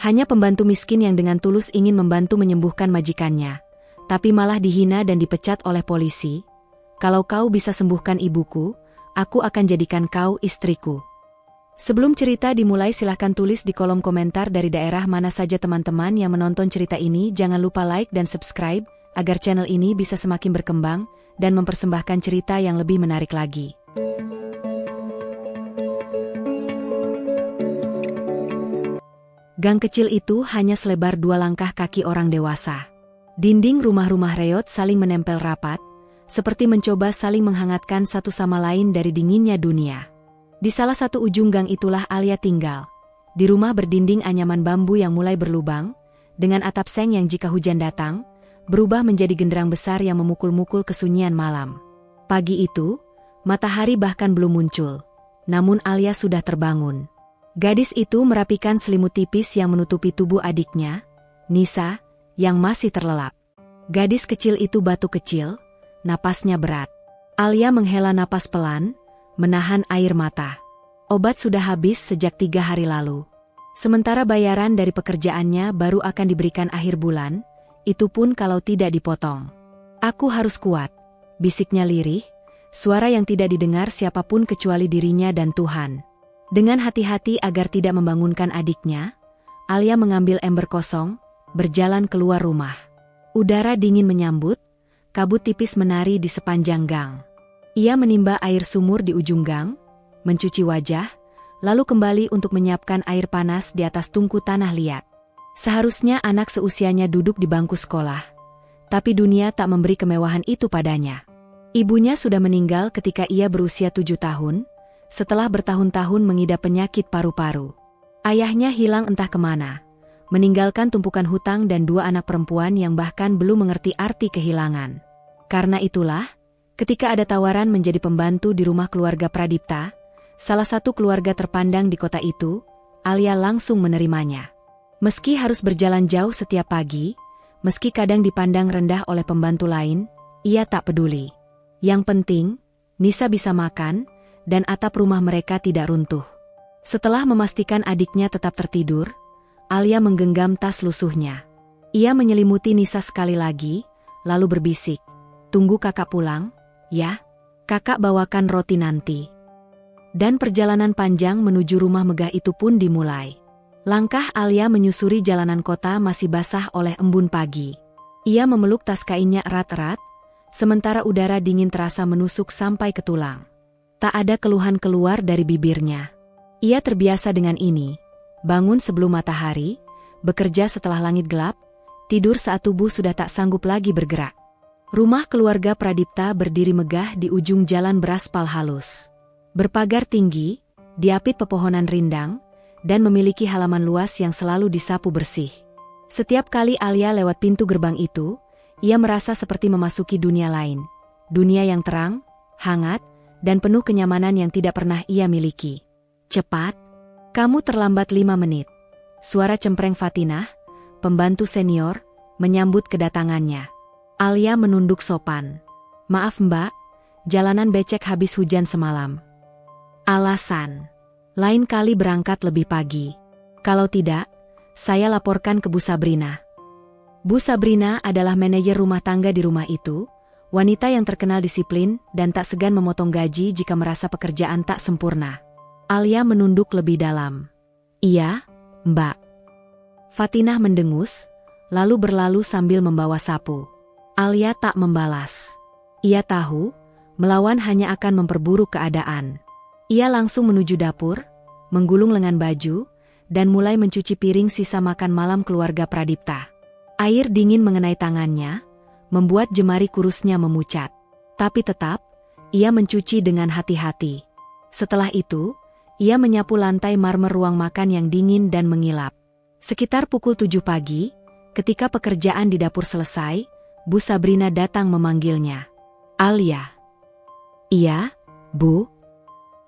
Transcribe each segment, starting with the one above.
Hanya pembantu miskin yang dengan tulus ingin membantu menyembuhkan majikannya, tapi malah dihina dan dipecat oleh polisi. Kalau kau bisa sembuhkan ibuku, aku akan jadikan kau istriku. Sebelum cerita dimulai, silahkan tulis di kolom komentar dari daerah mana saja teman-teman yang menonton cerita ini. Jangan lupa like dan subscribe, agar channel ini bisa semakin berkembang dan mempersembahkan cerita yang lebih menarik lagi. Gang kecil itu hanya selebar 2 langkah kaki orang dewasa. Dinding rumah-rumah reot saling menempel rapat, seperti mencoba saling menghangatkan satu sama lain dari dinginnya dunia. Di salah satu ujung gang itulah Alia tinggal. Di rumah berdinding anyaman bambu yang mulai berlubang, dengan atap seng yang jika hujan datang, berubah menjadi genderang besar yang memukul-mukul kesunyian malam. Pagi itu, matahari bahkan belum muncul, namun Alia sudah terbangun. Gadis itu merapikan selimut tipis yang menutupi tubuh adiknya, Nisa, yang masih terlelap. Gadis kecil itu batuk kecil, napasnya berat. Alia menghela napas pelan, menahan air mata. Obat sudah habis sejak 3 hari lalu. Sementara bayaran dari pekerjaannya baru akan diberikan akhir bulan, itu pun kalau tidak dipotong. Aku harus kuat, bisiknya lirih, suara yang tidak didengar siapapun kecuali dirinya dan Tuhan. Dengan hati-hati agar tidak membangunkan adiknya, Alia mengambil ember kosong, berjalan keluar rumah. Udara dingin menyambut, kabut tipis menari di sepanjang gang. Ia menimba air sumur di ujung gang, mencuci wajah, lalu kembali untuk menyiapkan air panas di atas tungku tanah liat. Seharusnya anak seusianya duduk di bangku sekolah, tapi dunia tak memberi kemewahan itu padanya. Ibunya sudah meninggal ketika ia berusia 7 tahun, setelah bertahun-tahun mengidap penyakit paru-paru. Ayahnya hilang entah kemana, meninggalkan tumpukan hutang dan 2 anak perempuan yang bahkan belum mengerti arti kehilangan. Karena itulah, ketika ada tawaran menjadi pembantu di rumah keluarga Pradipta, salah satu keluarga terpandang di kota itu, Alia langsung menerimanya. Meski harus berjalan jauh setiap pagi, meski kadang dipandang rendah oleh pembantu lain, ia tak peduli. Yang penting, Nisa bisa makan, dan atap rumah mereka tidak runtuh. Setelah memastikan adiknya tetap tertidur, Alia menggenggam tas lusuhnya. Ia menyelimuti Nisa sekali lagi, lalu berbisik, "Tunggu kakak pulang, ya, kakak bawakan roti nanti." Dan perjalanan panjang menuju rumah megah itu pun dimulai. Langkah Alia menyusuri jalanan kota masih basah oleh embun pagi. Ia memeluk tas kainnya erat-erat, sementara udara dingin terasa menusuk sampai ke tulang. Tak ada keluhan keluar dari bibirnya. Ia terbiasa dengan ini, bangun sebelum matahari, bekerja setelah langit gelap, tidur saat tubuh sudah tak sanggup lagi bergerak. Rumah keluarga Pradipta berdiri megah di ujung jalan beraspal halus. Berpagar tinggi, diapit pepohonan rindang, dan memiliki halaman luas yang selalu disapu bersih. Setiap kali Alia lewat pintu gerbang itu, ia merasa seperti memasuki dunia lain. Dunia yang terang, hangat, dan penuh kenyamanan yang tidak pernah ia miliki. "Cepat, kamu terlambat 5 menit. Suara cempreng Fatinah, pembantu senior, menyambut kedatangannya. Alia menunduk sopan. "Maaf mbak, jalanan becek habis hujan semalam." Alasan, "Lain kali berangkat lebih pagi. Kalau tidak, saya laporkan ke Bu Sabrina." Bu Sabrina adalah manajer rumah tangga di rumah itu, wanita yang terkenal disiplin dan tak segan memotong gaji jika merasa pekerjaan tak sempurna. Alia menunduk lebih dalam. "Iya, mbak." Fatinah mendengus, lalu berlalu sambil membawa sapu. Alia tak membalas. Ia tahu, melawan hanya akan memperburuk keadaan. Ia langsung menuju dapur, menggulung lengan baju, dan mulai mencuci piring sisa makan malam keluarga Pradipta. Air dingin mengenai tangannya, membuat jemari kurusnya memucat. Tapi tetap, ia mencuci dengan hati-hati. Setelah itu, ia menyapu lantai marmer ruang makan yang dingin dan mengilap. Sekitar pukul 7 pagi, ketika pekerjaan di dapur selesai, Bu Sabrina datang memanggilnya. "Alia." "Iya, Bu."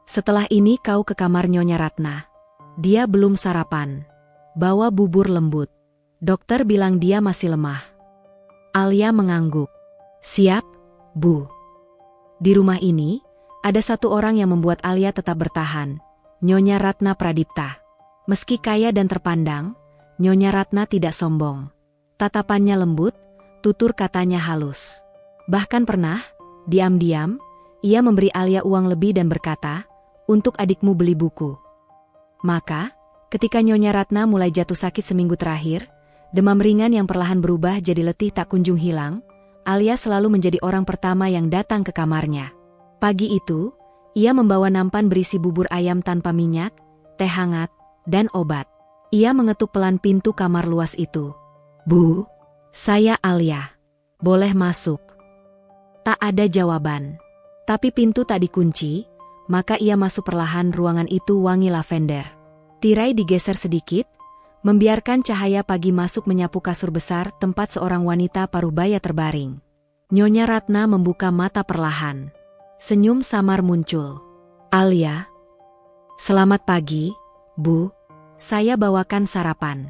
"Setelah ini kau ke kamar Nyonya Ratna. Dia belum sarapan. Bawa bubur lembut. Dokter bilang dia masih lemah." Alia mengangguk. "Siap, Bu." Di rumah ini, ada satu orang yang membuat Alia tetap bertahan, Nyonya Ratna Pradipta. Meski kaya dan terpandang, Nyonya Ratna tidak sombong. Tatapannya lembut, tutur katanya halus. Bahkan pernah, diam-diam, ia memberi Alia uang lebih dan berkata, "Untuk adikmu beli buku." Maka, ketika Nyonya Ratna mulai jatuh sakit seminggu terakhir, demam ringan yang perlahan berubah jadi letih tak kunjung hilang, Alia selalu menjadi orang pertama yang datang ke kamarnya. Pagi itu, ia membawa nampan berisi bubur ayam tanpa minyak, teh hangat, dan obat. Ia mengetuk pelan pintu kamar luas itu. "Bu, saya Alia. Boleh masuk?" Tak ada jawaban. Tapi pintu tak dikunci, maka ia masuk perlahan. Ruangan itu wangi lavender. Tirai digeser sedikit, membiarkan cahaya pagi masuk menyapu kasur besar tempat seorang wanita parubaya terbaring. Nyonya Ratna membuka mata perlahan. Senyum samar muncul. "Alia." "Selamat pagi, Bu. Saya bawakan sarapan."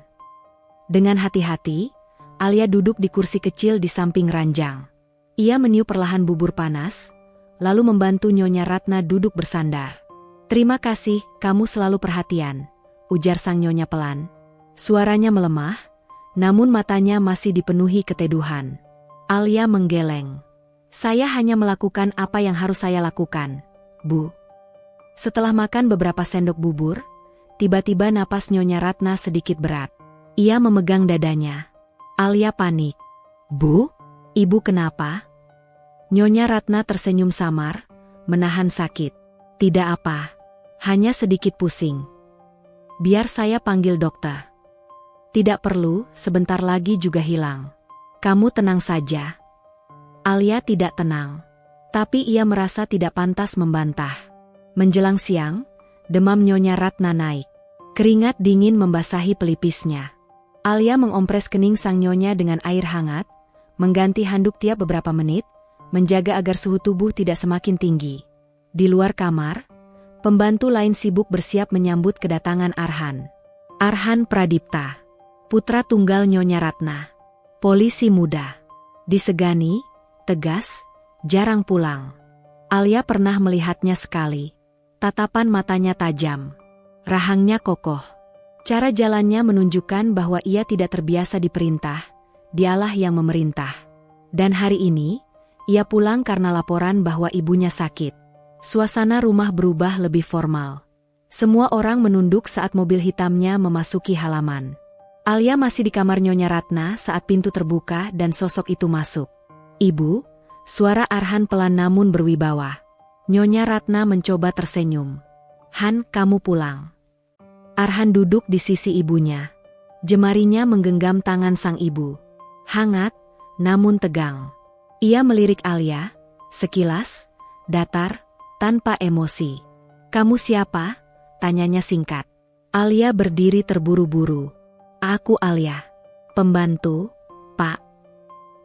Dengan hati-hati, Alia duduk di kursi kecil di samping ranjang. Ia meniup perlahan bubur panas, lalu membantu Nyonya Ratna duduk bersandar. "Terima kasih, kamu selalu perhatian," ujar sang nyonya pelan. Suaranya melemah, namun matanya masih dipenuhi keteduhan. Alia menggeleng. "Saya hanya melakukan apa yang harus saya lakukan, Bu." Setelah makan beberapa sendok bubur, tiba-tiba napas Nyonya Ratna sedikit berat. Ia memegang dadanya. Alia panik. "Bu, Ibu kenapa?" Nyonya Ratna tersenyum samar, menahan sakit. "Tidak apa, hanya sedikit pusing. Biar saya panggil dokter." "Tidak perlu, sebentar lagi juga hilang. Kamu tenang saja." Alia tidak tenang. Tapi ia merasa tidak pantas membantah. Menjelang siang, demam Nyonya Ratna naik. Keringat dingin membasahi pelipisnya. Alia mengompres kening sang nyonya dengan air hangat, mengganti handuk tiap beberapa menit, menjaga agar suhu tubuh tidak semakin tinggi. Di luar kamar, pembantu lain sibuk bersiap menyambut kedatangan Arhan. Arhan Pradipta, putra tunggal Nyonya Ratna. Polisi muda. Disegani, tegas, jarang pulang. Alia pernah melihatnya sekali. Tatapan matanya tajam. Rahangnya kokoh. Cara jalannya menunjukkan bahwa ia tidak terbiasa diperintah, dialah yang memerintah. Dan hari ini, ia pulang karena laporan bahwa ibunya sakit. Suasana rumah berubah lebih formal. Semua orang menunduk saat mobil hitamnya memasuki halaman. Alia masih di kamar Nyonya Ratna saat pintu terbuka dan sosok itu masuk. "Ibu," suara Arhan pelan namun berwibawa. Nyonya Ratna mencoba tersenyum. "Han, kamu pulang." Arhan duduk di sisi ibunya. Jemarinya menggenggam tangan sang ibu. Hangat, namun tegang. Ia melirik Alia, sekilas, datar, tanpa emosi. "Kamu siapa?" tanyanya singkat. Alia berdiri terburu-buru. "Aku Alia. Pembantu, Pak."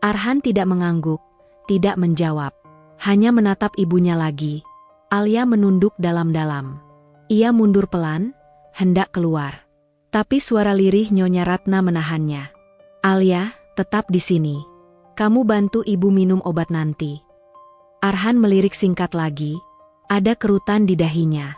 Arhan tidak mengangguk, tidak menjawab. Hanya menatap ibunya lagi. Alia menunduk dalam-dalam. Ia mundur pelan, hendak keluar. Tapi suara lirih Nyonya Ratna menahannya. "Alia, tetap di sini. Kamu bantu ibu minum obat nanti." Arhan melirik singkat lagi. Ada kerutan di dahinya.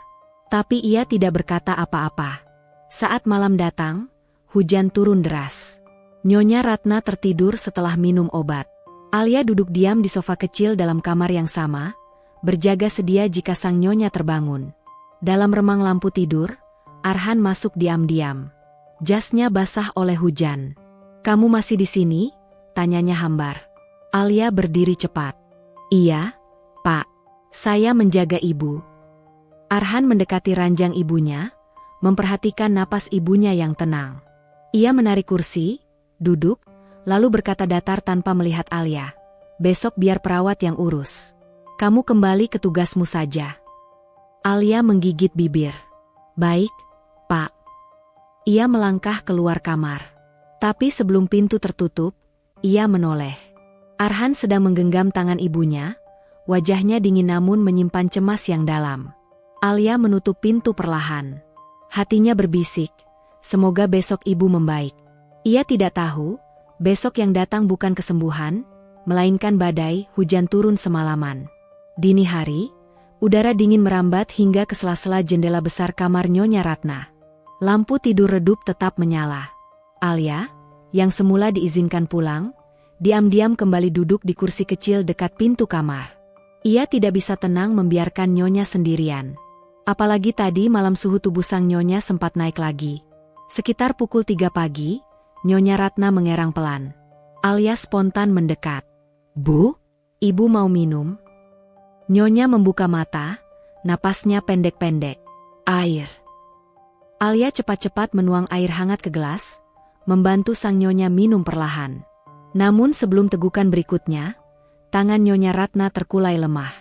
Tapi ia tidak berkata apa-apa. Saat malam datang, hujan turun deras. Nyonya Ratna tertidur setelah minum obat. Alia duduk diam di sofa kecil dalam kamar yang sama, berjaga sedia jika sang nyonya terbangun. Dalam remang lampu tidur, Arhan masuk diam-diam. Jasnya basah oleh hujan. "Kamu masih di sini?" tanyanya hambar. Alia berdiri cepat. "Iya, Pak. Saya menjaga ibu." Arhan mendekati ranjang ibunya, memperhatikan napas ibunya yang tenang. Ia menarik kursi, duduk, lalu berkata datar tanpa melihat Alia. "Besok biar perawat yang urus. Kamu kembali ke tugasmu saja." Alia menggigit bibir. "Baik, Pak." Ia melangkah keluar kamar. Tapi sebelum pintu tertutup, ia menoleh. Arhan sedang menggenggam tangan ibunya, wajahnya dingin namun menyimpan cemas yang dalam. Alia menutup pintu perlahan. Hatinya berbisik, semoga besok ibu membaik. Ia tidak tahu, besok yang datang bukan kesembuhan, melainkan badai, hujan turun semalaman. Dini hari, udara dingin merambat hingga ke sela-sela jendela besar kamar Nyonya Ratna. Lampu tidur redup tetap menyala. Alia, yang semula diizinkan pulang, diam-diam kembali duduk di kursi kecil dekat pintu kamar. Ia tidak bisa tenang membiarkan Nyonya sendirian. Apalagi tadi malam suhu tubuh sang Nyonya sempat naik lagi. Sekitar pukul 3 pagi, Nyonya Ratna mengerang pelan. Alia spontan mendekat. "Bu, ibu mau minum?" Nyonya membuka mata, napasnya pendek-pendek. "Air." Alia cepat-cepat menuang air hangat ke gelas, membantu sang Nyonya minum perlahan. Namun sebelum tegukan berikutnya, tangan Nyonya Ratna terkulai lemah.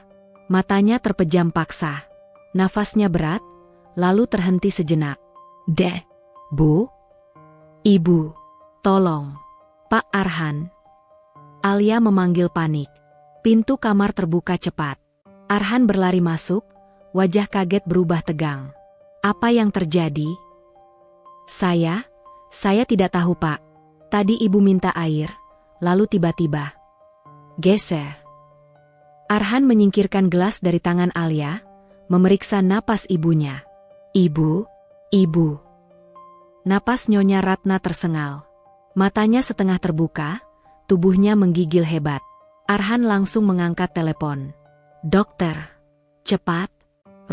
Matanya terpejam paksa. Nafasnya berat, lalu terhenti sejenak. Bu? Ibu, tolong. Pak Arhan." Alia memanggil panik. Pintu kamar terbuka cepat. Arhan berlari masuk, wajah kaget berubah tegang. "Apa yang terjadi?" Saya tidak tahu, Pak. Tadi ibu minta air, lalu tiba-tiba geser." Arhan menyingkirkan gelas dari tangan Alia, memeriksa napas ibunya. Ibu. Napas Nyonya Ratna tersengal. Matanya setengah terbuka, tubuhnya menggigil hebat. Arhan langsung mengangkat telepon. "Dokter, cepat,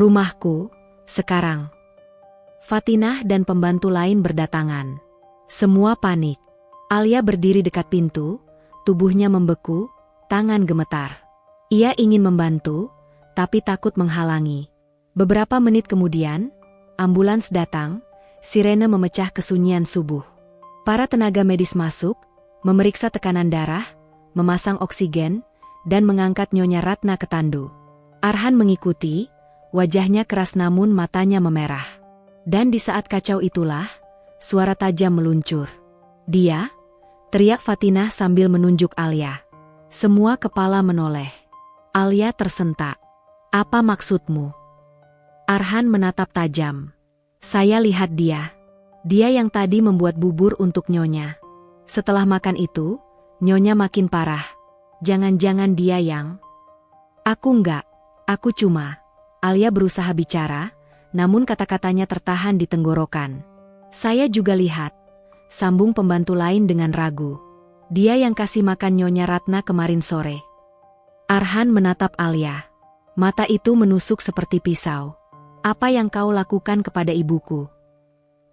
rumahku, sekarang." Fatinah dan pembantu lain berdatangan. Semua panik. Alia berdiri dekat pintu, tubuhnya membeku, tangan gemetar. Ia ingin membantu, tapi takut menghalangi. Beberapa menit kemudian, ambulans datang, sirene memecah kesunyian subuh. Para tenaga medis masuk, memeriksa tekanan darah, memasang oksigen, dan mengangkat Nyonya Ratna ke tandu. Arhan mengikuti, wajahnya keras namun matanya memerah. Dan di saat kacau itulah, suara tajam meluncur. "Dia!" teriak Fatinah sambil menunjuk Alia. Semua kepala menoleh. Alia tersentak. "Apa maksudmu?" Arhan menatap tajam. "Saya lihat dia. Dia yang tadi membuat bubur untuk Nyonya. Setelah makan itu, Nyonya makin parah. Jangan-jangan dia yang..." "Aku enggak, aku cuma..." Alia berusaha bicara, namun kata-katanya tertahan di tenggorokan. "Saya juga lihat," sambung pembantu lain dengan ragu. "Dia yang kasih makan Nyonya Ratna kemarin sore." Arhan menatap Alia. Mata itu menusuk seperti pisau. "Apa yang kau lakukan kepada ibuku?"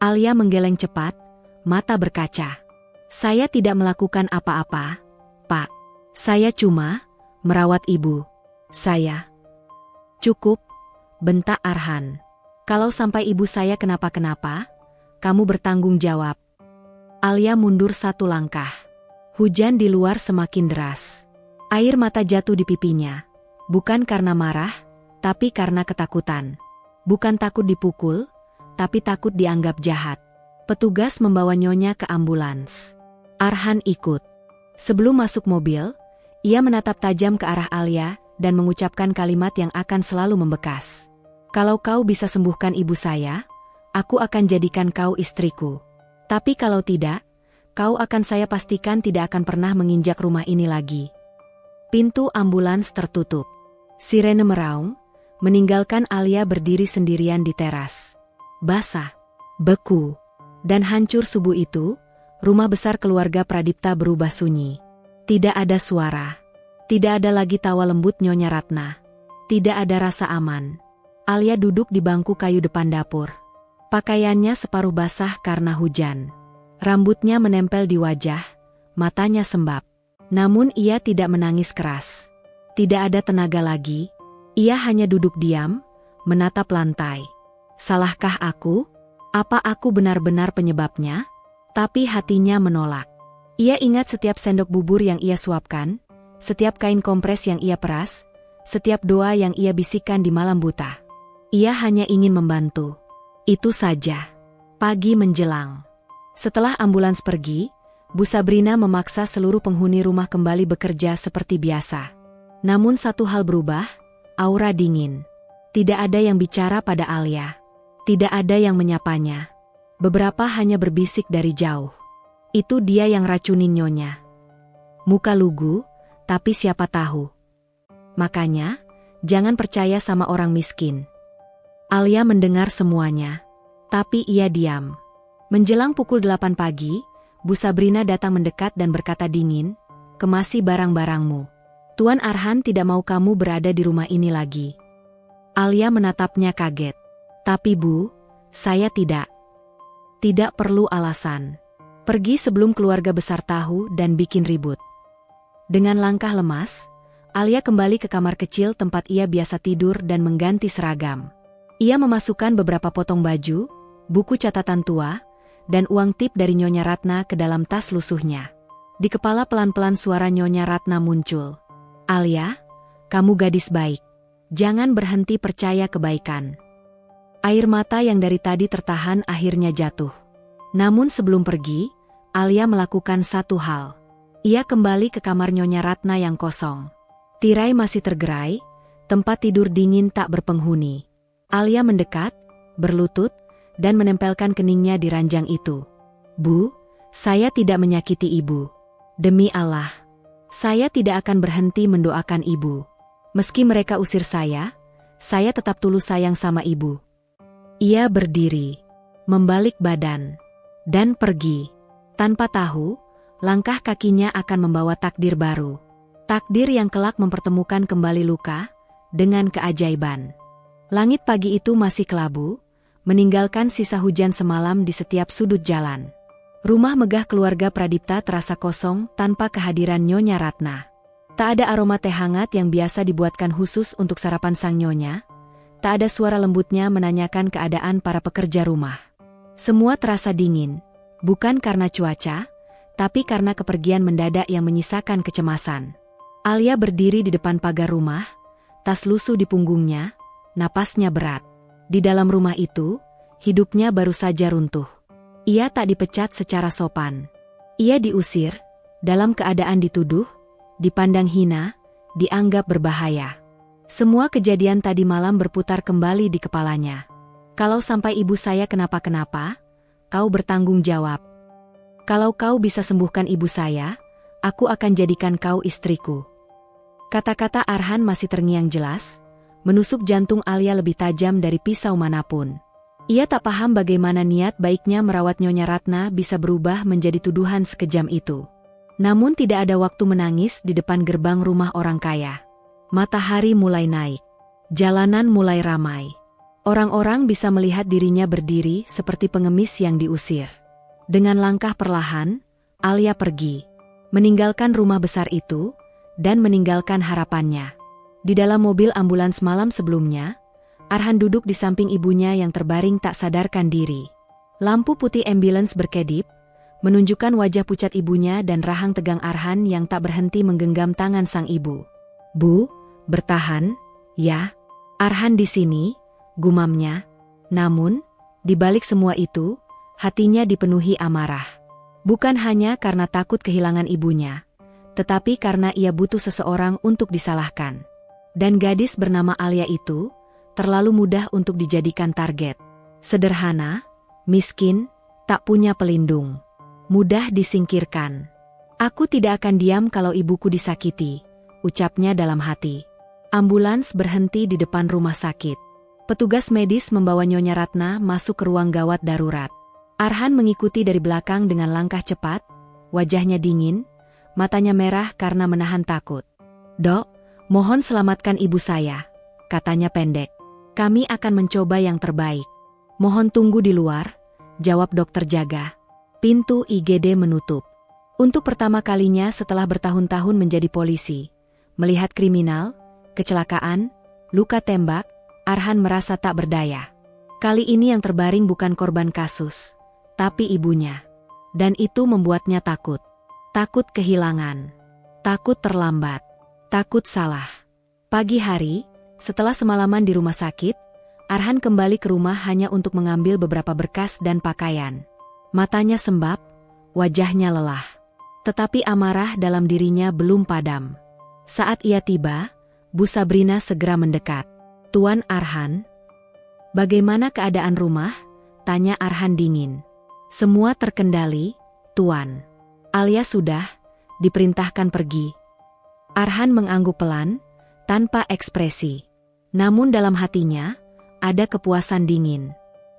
Alia menggeleng cepat, mata berkaca. "Saya tidak melakukan apa-apa, Pak. Saya cuma merawat ibu. Saya..." "Cukup," bentak Arhan. "Kalau sampai ibu saya kenapa-kenapa, kamu bertanggung jawab." Alia mundur satu langkah. Hujan di luar semakin deras. Air mata jatuh di pipinya. Bukan karena marah, tapi karena ketakutan. Bukan takut dipukul, tapi takut dianggap jahat. Petugas membawa Nyonya ke ambulans. Arhan ikut. Sebelum masuk mobil, ia menatap tajam ke arah Alia dan mengucapkan kalimat yang akan selalu membekas. "Kalau kau bisa sembuhkan ibu saya, aku akan jadikan kau istriku. Tapi kalau tidak, kau akan saya pastikan tidak akan pernah menginjak rumah ini lagi." Pintu ambulans tertutup. Sirene meraung, meninggalkan Alia berdiri sendirian di teras. Basah, beku, dan hancur subuh itu, rumah besar keluarga Pradipta berubah sunyi. Tidak ada suara. Tidak ada lagi tawa lembut Nyonya Ratna. Tidak ada rasa aman. Alia duduk di bangku kayu depan dapur. Pakaiannya separuh basah karena hujan. Rambutnya menempel di wajah, matanya sembab. Namun ia tidak menangis keras. Tidak ada tenaga lagi. Ia hanya duduk diam, menatap lantai. Salahkah aku? Apa aku benar-benar penyebabnya? Tapi hatinya menolak. Ia ingat setiap sendok bubur yang ia suapkan, setiap kain kompres yang ia peras, setiap doa yang ia bisikkan di malam buta. Ia hanya ingin membantu. Itu saja. Pagi menjelang. Setelah ambulans pergi, Bu Sabrina memaksa seluruh penghuni rumah kembali bekerja seperti biasa. Namun satu hal berubah, aura dingin. Tidak ada yang bicara pada Alia. Tidak ada yang menyapanya. Beberapa hanya berbisik dari jauh. Itu dia yang racunin Nyonya. Muka lugu, tapi siapa tahu. Makanya, jangan percaya sama orang miskin. Alia mendengar semuanya. Tapi ia diam. Menjelang pukul 8 pagi, Bu Sabrina datang mendekat dan berkata dingin, "Kemasi barang-barangmu. Tuan Arhan tidak mau kamu berada di rumah ini lagi." Alia menatapnya kaget. "Tapi Bu, saya tidak. Tidak perlu alasan. Pergi sebelum keluarga besar tahu dan bikin ribut." Dengan langkah lemas, Alia kembali ke kamar kecil tempat ia biasa tidur dan mengganti seragam. Ia memasukkan beberapa potong baju, buku catatan tua, dan uang tip dari Nyonya Ratna ke dalam tas lusuhnya. Di kepala pelan-pelan suara Nyonya Ratna muncul. "Alia, kamu gadis baik. Jangan berhenti percaya kebaikan." Air mata yang dari tadi tertahan akhirnya jatuh. Namun sebelum pergi, Alia melakukan satu hal. Ia kembali ke kamar Nyonya Ratna yang kosong. Tirai masih tergerai, tempat tidur dingin tak berpenghuni. Alia mendekat, berlutut, dan menempelkan keningnya di ranjang itu. "Bu, saya tidak menyakiti Ibu. Demi Allah, saya tidak akan berhenti mendoakan Ibu. Meski mereka usir saya tetap tulus sayang sama Ibu." Ia berdiri, membalik badan, dan pergi. Tanpa tahu, langkah kakinya akan membawa takdir baru. Takdir yang kelak mempertemukan kembali luka dengan keajaiban. Langit pagi itu masih kelabu, meninggalkan sisa hujan semalam di setiap sudut jalan. Rumah megah keluarga Pradipta terasa kosong tanpa kehadiran Nyonya Ratna. Tak ada aroma teh hangat yang biasa dibuatkan khusus untuk sarapan sang nyonya. Tak ada suara lembutnya menanyakan keadaan para pekerja rumah. Semua terasa dingin, bukan karena cuaca, tapi karena kepergian mendadak yang menyisakan kecemasan. Alia berdiri di depan pagar rumah, tas lusuh di punggungnya, napasnya berat. Di dalam rumah itu, hidupnya baru saja runtuh. Ia tak dipecat secara sopan. Ia diusir, dalam keadaan dituduh, dipandang hina, dianggap berbahaya. Semua kejadian tadi malam berputar kembali di kepalanya. "Kalau sampai ibu saya kenapa-kenapa, kau bertanggung jawab. Kalau kau bisa sembuhkan ibu saya, aku akan jadikan kau istriku." Kata-kata Arhan masih terngiang jelas, menusuk jantung Alia lebih tajam dari pisau manapun. Ia tak paham bagaimana niat baiknya merawat Nyonya Ratna bisa berubah menjadi tuduhan sekejam itu. Namun tidak ada waktu menangis di depan gerbang rumah orang kaya. Matahari mulai naik. Jalanan mulai ramai. Orang-orang bisa melihat dirinya berdiri seperti pengemis yang diusir. Dengan langkah perlahan, Alia pergi. Meninggalkan rumah besar itu, dan meninggalkan harapannya. Di dalam mobil ambulans malam sebelumnya, Arhan duduk di samping ibunya yang terbaring tak sadarkan diri. Lampu putih ambulans berkedip, menunjukkan wajah pucat ibunya dan rahang tegang Arhan yang tak berhenti menggenggam tangan sang ibu. "Bu, bertahan, ya. Arhan di sini," gumamnya. Namun, di balik semua itu, hatinya dipenuhi amarah. Bukan hanya karena takut kehilangan ibunya, tetapi karena ia butuh seseorang untuk disalahkan. Dan gadis bernama Alia itu terlalu mudah untuk dijadikan target. Sederhana, miskin, tak punya pelindung. Mudah disingkirkan. "Aku tidak akan diam kalau ibuku disakiti," ucapnya dalam hati. Ambulans berhenti di depan rumah sakit. Petugas medis membawa Nyonya Ratna masuk ke ruang gawat darurat. Arhan mengikuti dari belakang dengan langkah cepat, wajahnya dingin, matanya merah karena menahan takut. "Dok, mohon selamatkan ibu saya," katanya pendek. "Kami akan mencoba yang terbaik." "Mohon tunggu di luar," jawab dokter jaga. Pintu IGD menutup. Untuk pertama kalinya setelah bertahun-tahun menjadi polisi, melihat kriminal, kecelakaan, luka tembak, Arhan merasa tak berdaya. Kali ini yang terbaring bukan korban kasus, tapi ibunya. Dan itu membuatnya takut. Takut kehilangan. Takut terlambat. Takut salah. Pagi hari, setelah semalaman di rumah sakit, Arhan kembali ke rumah hanya untuk mengambil beberapa berkas dan pakaian. Matanya sembab, wajahnya lelah. Tetapi amarah dalam dirinya belum padam. Saat ia tiba, Bu Sabrina segera mendekat. "Tuan Arhan." "Bagaimana keadaan rumah?" tanya Arhan dingin. "Semua terkendali, Tuan. Alia sudah diperintahkan pergi." Arhan mengangguk pelan, tanpa ekspresi. Namun dalam hatinya, ada kepuasan dingin.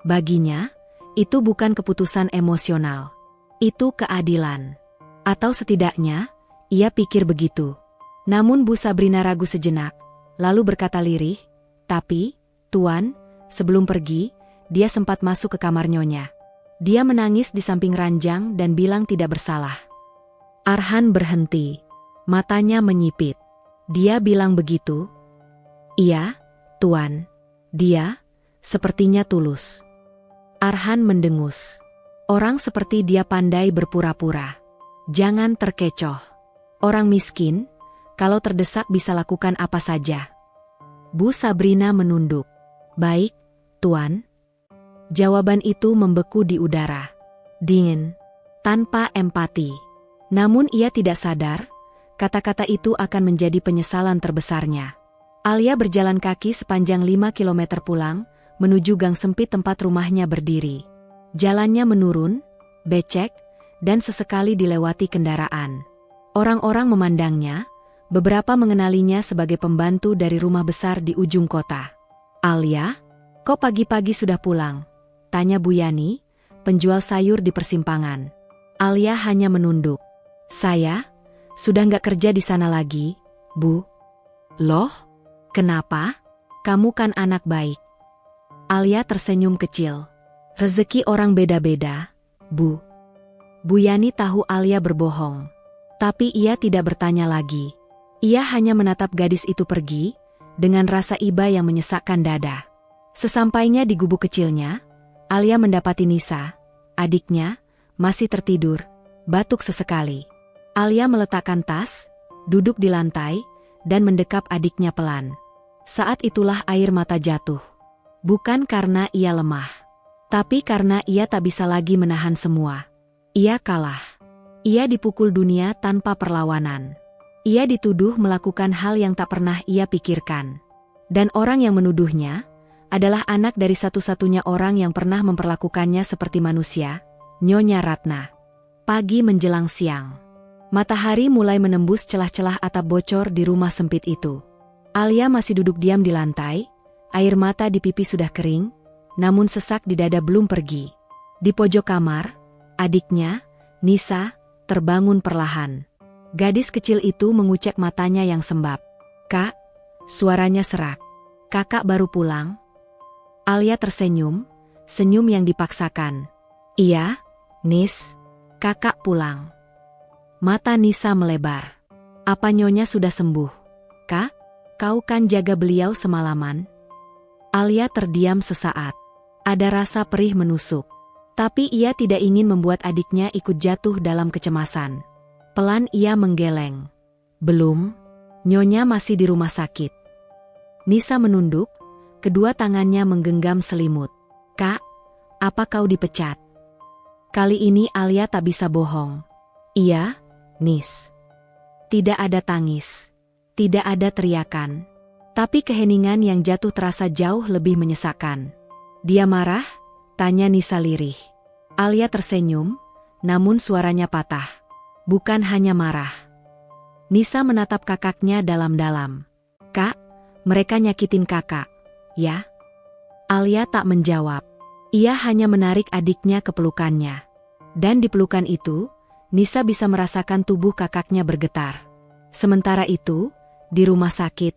Baginya, itu bukan keputusan emosional. Itu keadilan. Atau setidaknya, ia pikir begitu. Namun Bu Sabrina ragu sejenak, lalu berkata lirih, "Tapi, Tuan, sebelum pergi, dia sempat masuk ke kamar Nyonya. Dia menangis di samping ranjang dan bilang tidak bersalah." Arhan berhenti. Matanya menyipit. "Dia bilang begitu?" "Iya, Tuan. Dia, sepertinya tulus." Arhan mendengus. Orang seperti dia pandai berpura-pura. Jangan terkecoh. Orang miskin, kalau terdesak bisa lakukan apa saja. Bu Sabrina menunduk. "Baik, Tuan." Jawaban itu membeku di udara. Dingin. Tanpa empati. Namun ia tidak sadar, kata-kata itu akan menjadi penyesalan terbesarnya. Alia berjalan kaki sepanjang 5 kilometer pulang, menuju gang sempit tempat rumahnya berdiri. Jalannya menurun, becek, dan sesekali dilewati kendaraan. Orang-orang memandangnya, beberapa mengenalinya sebagai pembantu dari rumah besar di ujung kota. "Alia, kok pagi-pagi sudah pulang?" tanya Bu Yani, penjual sayur di persimpangan. Alia hanya menunduk. "Saya sudah nggak kerja di sana lagi, Bu." "Loh? Kenapa? Kamu kan anak baik." Alia tersenyum kecil. "Rezeki orang beda-beda, Bu." Bu Yani tahu Alia berbohong. Tapi ia tidak bertanya lagi. Ia hanya menatap gadis itu pergi, dengan rasa iba yang menyesakkan dada. Sesampainya di gubuk kecilnya, Alia mendapati Nisa, adiknya, masih tertidur, batuk sesekali. Alia meletakkan tas, duduk di lantai, dan mendekap adiknya pelan. Saat itulah air mata jatuh. Bukan karena ia lemah, tapi karena ia tak bisa lagi menahan semua. Ia kalah. Ia dipukul dunia tanpa perlawanan. Ia dituduh melakukan hal yang tak pernah ia pikirkan. Dan orang yang menuduhnya adalah anak dari satu-satunya orang yang pernah memperlakukannya seperti manusia, Nyonya Ratna. Pagi menjelang siang. Matahari mulai menembus celah-celah atap bocor di rumah sempit itu. Alia masih duduk diam di lantai, air mata di pipi sudah kering, namun sesak di dada belum pergi. Di pojok kamar, adiknya, Nisa, terbangun perlahan. Gadis kecil itu mengucek matanya yang sembab. "Kak," suaranya serak. "Kakak baru pulang?" Alia tersenyum, senyum yang dipaksakan. "Iya, Nis, kakak pulang." Mata Nisa melebar. "Apa Nyonya sudah sembuh? Kak, kau kan jaga beliau semalaman?" Alia terdiam sesaat. Ada rasa perih menusuk. Tapi ia tidak ingin membuat adiknya ikut jatuh dalam kecemasan. Pelan ia menggeleng. "Belum, Nyonya masih di rumah sakit." Nisa menunduk, kedua tangannya menggenggam selimut. "Kak, apa kau dipecat?" Kali ini Alia tak bisa bohong. "Iya, Nis." Tidak ada tangis. Tidak ada teriakan. Tapi keheningan yang jatuh terasa jauh lebih menyesakkan. "Dia marah?" tanya Nisa lirih. Alia tersenyum, namun suaranya patah. "Bukan hanya marah." Nisa menatap kakaknya dalam-dalam. "Kak, mereka nyakitin kakak, ya?" Alia tak menjawab. Ia hanya menarik adiknya ke pelukannya. Dan di pelukan itu, Nisa bisa merasakan tubuh kakaknya bergetar. Sementara itu, di rumah sakit,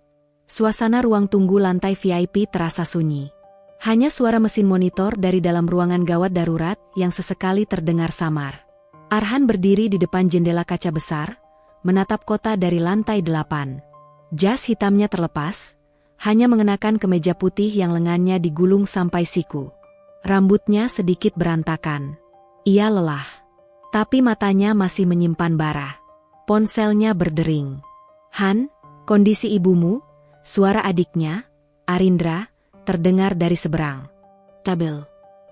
suasana ruang tunggu lantai VIP terasa sunyi. Hanya suara mesin monitor dari dalam ruangan gawat darurat yang sesekali terdengar samar. Arhan berdiri di depan jendela kaca besar, menatap kota dari lantai 8. Jas hitamnya terlepas, hanya mengenakan kemeja putih yang lengannya digulung sampai siku. Rambutnya sedikit berantakan. Ia lelah. Tapi matanya masih menyimpan bara. Ponselnya berdering. "Han, kondisi ibumu?" Suara adiknya, Arindra, terdengar dari seberang. "Stabil."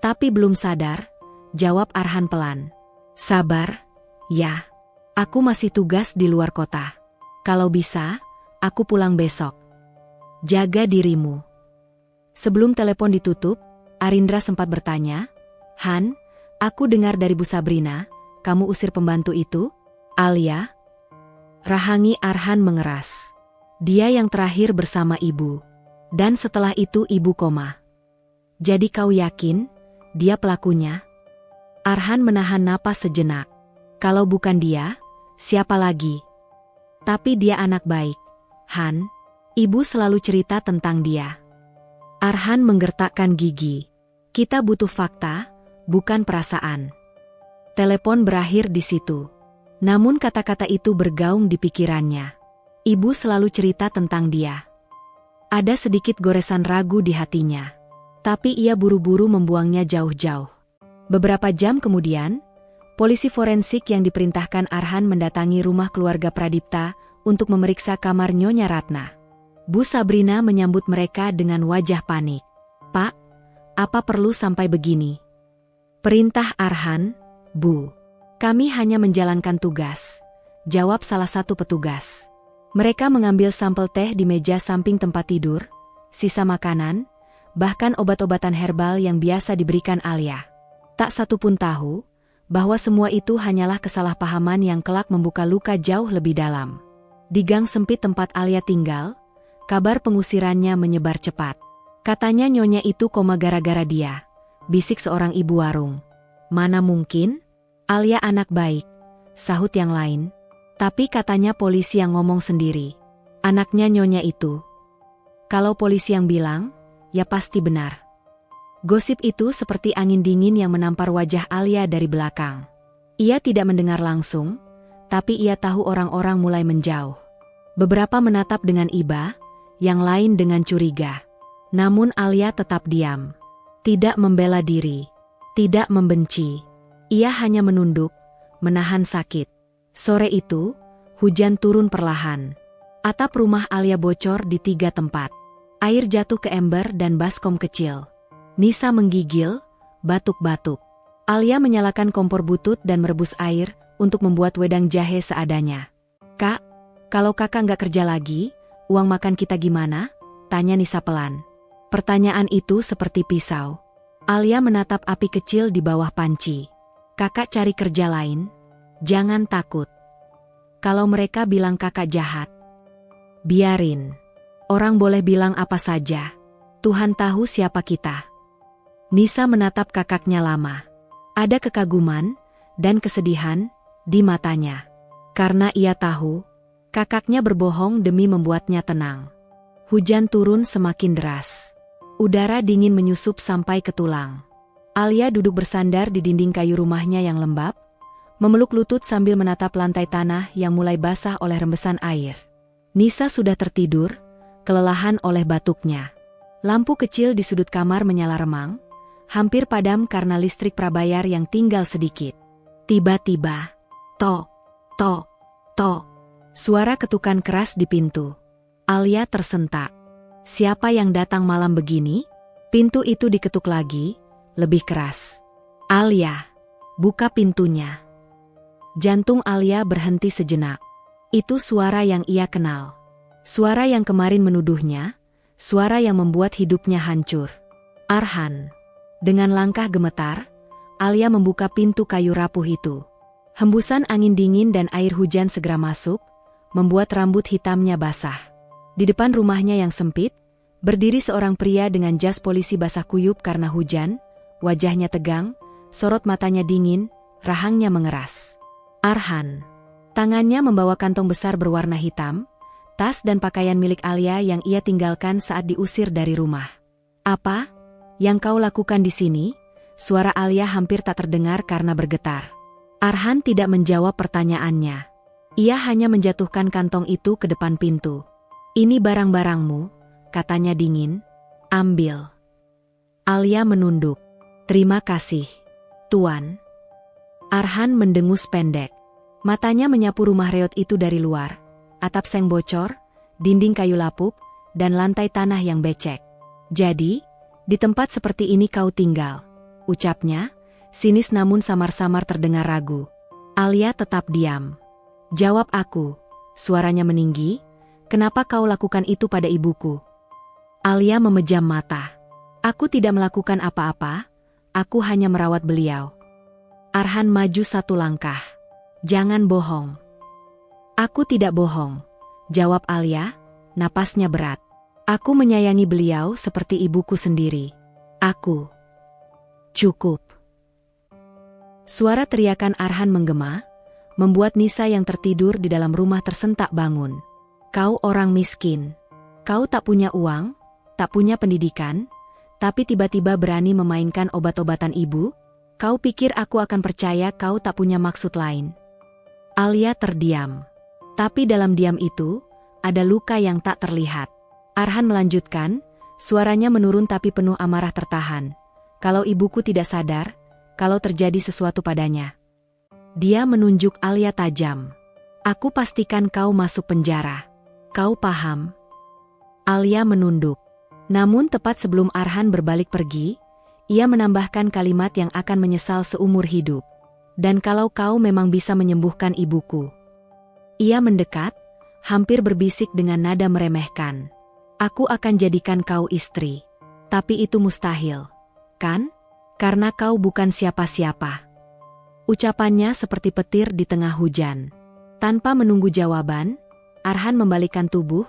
Tapi belum sadar, jawab Arhan pelan. "Sabar, ya. Aku masih tugas di luar kota. Kalau bisa, aku pulang besok. Jaga dirimu." Sebelum telepon ditutup, Arindra sempat bertanya, "Han, aku dengar dari Bu Sabrina, kamu usir pembantu itu?" "Alia?" Rahangi Arhan mengeras. "Dia yang terakhir bersama ibu. Dan setelah itu ibu koma." "Jadi kau yakin, dia pelakunya?" Arhan menahan napas sejenak. Kalau bukan dia, siapa lagi? Tapi dia anak baik, Han. Ibu selalu cerita tentang dia. Arhan menggertakkan gigi. Kita butuh fakta, bukan perasaan. Telepon berakhir di situ. Namun kata-kata itu bergaung di pikirannya. Ibu selalu cerita tentang dia. Ada sedikit goresan ragu di hatinya. Tapi ia buru-buru membuangnya jauh-jauh. Beberapa jam kemudian, polisi forensik yang diperintahkan Arhan mendatangi rumah keluarga Pradipta untuk memeriksa kamar Nyonya Ratna. Bu Sabrina menyambut mereka dengan wajah panik. "Pak, apa perlu sampai begini?" "Perintah Arhan, Bu. Kami hanya menjalankan tugas," jawab salah satu petugas. Mereka mengambil sampel teh di meja samping tempat tidur, sisa makanan, bahkan obat-obatan herbal yang biasa diberikan Alia. Tak satu pun tahu bahwa semua itu hanyalah kesalahpahaman yang kelak membuka luka jauh lebih dalam. Di gang sempit tempat Alia tinggal, kabar pengusirannya menyebar cepat. "Katanya nyonya itu koma gara-gara dia," bisik seorang ibu warung. "Mana mungkin? Alia anak baik," sahut yang lain. "Tapi katanya polisi yang ngomong sendiri. Anaknya nyonya itu." Kalau polisi yang bilang, ya pasti benar. Gosip itu seperti angin dingin yang menampar wajah Alia dari belakang. Ia tidak mendengar langsung, tapi ia tahu orang-orang mulai menjauh. Beberapa menatap dengan iba, yang lain dengan curiga. Namun Alia tetap diam. Tidak membela diri, tidak membenci. Ia hanya menunduk, menahan sakit. Sore itu, hujan turun perlahan. Atap rumah Alia bocor di 3 tempat. Air jatuh ke ember dan baskom kecil. Nisa menggigil, batuk-batuk. Alia menyalakan kompor butut dan merebus air untuk membuat wedang jahe seadanya. "Kak, kalau kakak nggak kerja lagi, uang makan kita gimana?" tanya Nisa pelan. Pertanyaan itu seperti pisau. Alia menatap api kecil di bawah panci. "Kakak cari kerja lain. Jangan takut. Kalau mereka bilang kakak jahat, biarin. Orang boleh bilang apa saja. Tuhan tahu siapa kita." Nisa menatap kakaknya lama. Ada kekaguman dan kesedihan di matanya. Karena ia tahu, kakaknya berbohong demi membuatnya tenang. Hujan turun semakin deras. Udara dingin menyusup sampai ke tulang. Alia duduk bersandar di dinding kayu rumahnya yang lembab, memeluk lutut sambil menatap lantai tanah yang mulai basah oleh rembesan air. Nisa sudah tertidur, kelelahan oleh batuknya. Lampu kecil di sudut kamar menyala remang, hampir padam karena listrik prabayar yang tinggal sedikit. Tiba-tiba, tok, tok, tok, suara ketukan keras di pintu. Alia tersentak. Siapa yang datang malam begini? Pintu itu diketuk lagi, lebih keras. "Alia, buka pintunya." Jantung Alia berhenti sejenak. Itu suara yang ia kenal. Suara yang kemarin menuduhnya, suara yang membuat hidupnya hancur. Arhan. Dengan langkah gemetar, Alia membuka pintu kayu rapuh itu. Hembusan angin dingin dan air hujan segera masuk, membuat rambut hitamnya basah. Di depan rumahnya yang sempit, berdiri seorang pria dengan jas polisi basah kuyup karena hujan, wajahnya tegang, sorot matanya dingin, rahangnya mengeras. Arhan. Tangannya membawa kantong besar berwarna hitam, tas dan pakaian milik Alia yang ia tinggalkan saat diusir dari rumah. "Apa yang kau lakukan di sini?" Suara Alia hampir tak terdengar karena bergetar. Arhan tidak menjawab pertanyaannya. Ia hanya menjatuhkan kantong itu ke depan pintu. "Ini barang-barangmu," katanya dingin. "Ambil." Alia menunduk. "Terima kasih, Tuan." Arhan mendengus pendek. Matanya menyapu rumah reot itu dari luar. Atap seng bocor, dinding kayu lapuk, dan lantai tanah yang becek. "Jadi, di tempat seperti ini kau tinggal," ucapnya, sinis namun samar-samar terdengar ragu. Alia tetap diam. "Jawab aku," suaranya meninggi, "kenapa kau lakukan itu pada ibuku?" Alia memejam mata. "Aku tidak melakukan apa-apa, aku hanya merawat beliau." Arhan maju 1 langkah. "Jangan bohong." "Aku tidak bohong," jawab Alia, napasnya berat. "Aku menyayangi beliau seperti ibuku sendiri. Aku." "Cukup." Suara teriakan Arhan menggema, membuat Nisa yang tertidur di dalam rumah tersentak bangun. Kau orang miskin. Kau tak punya uang, tak punya pendidikan, tapi tiba-tiba berani memainkan obat-obatan ibu? Kau pikir aku akan percaya kau tak punya maksud lain? Alia terdiam. Tapi dalam diam itu, ada luka yang tak terlihat. Arhan melanjutkan, suaranya menurun tapi penuh amarah tertahan. Kalau ibuku tidak sadar, kalau terjadi sesuatu padanya. Dia menunjuk Alia tajam. Aku pastikan kau masuk penjara. Kau paham? Alia menunduk. Namun tepat sebelum Arhan berbalik pergi, ia menambahkan kalimat yang akan menyesal seumur hidup. Dan kalau kau memang bisa menyembuhkan ibuku. Ia mendekat, hampir berbisik dengan nada meremehkan. Aku akan jadikan kau istri. Tapi itu mustahil, kan? Karena kau bukan siapa-siapa. Ucapannya seperti petir di tengah hujan. Tanpa menunggu jawaban, Arhan membalikkan tubuh,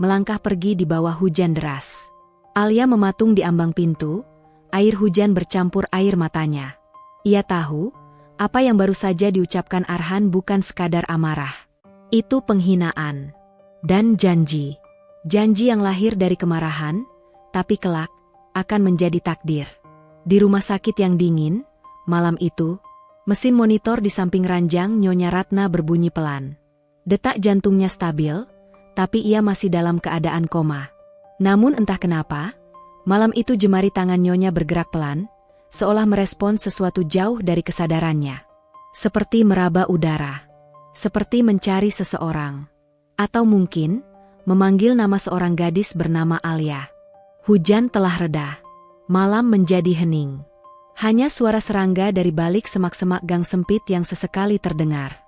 melangkah pergi di bawah hujan deras. Alia mematung di ambang pintu, air hujan bercampur air matanya. Ia tahu, apa yang baru saja diucapkan Arhan bukan sekadar amarah. Itu penghinaan. Dan janji. Janji yang lahir dari kemarahan, tapi kelak, akan menjadi takdir. Di rumah sakit yang dingin, malam itu, mesin monitor di samping ranjang Nyonya Ratna berbunyi pelan. Detak jantungnya stabil, tapi ia masih dalam keadaan koma. Namun entah kenapa, malam itu jemari tangan Nyonya bergerak pelan, seolah merespon sesuatu jauh dari kesadarannya. Seperti meraba udara. Seperti mencari seseorang. Atau mungkin, memanggil nama seorang gadis bernama Alia. Hujan telah reda. Malam menjadi hening. Hanya suara serangga dari balik semak-semak gang sempit yang sesekali terdengar.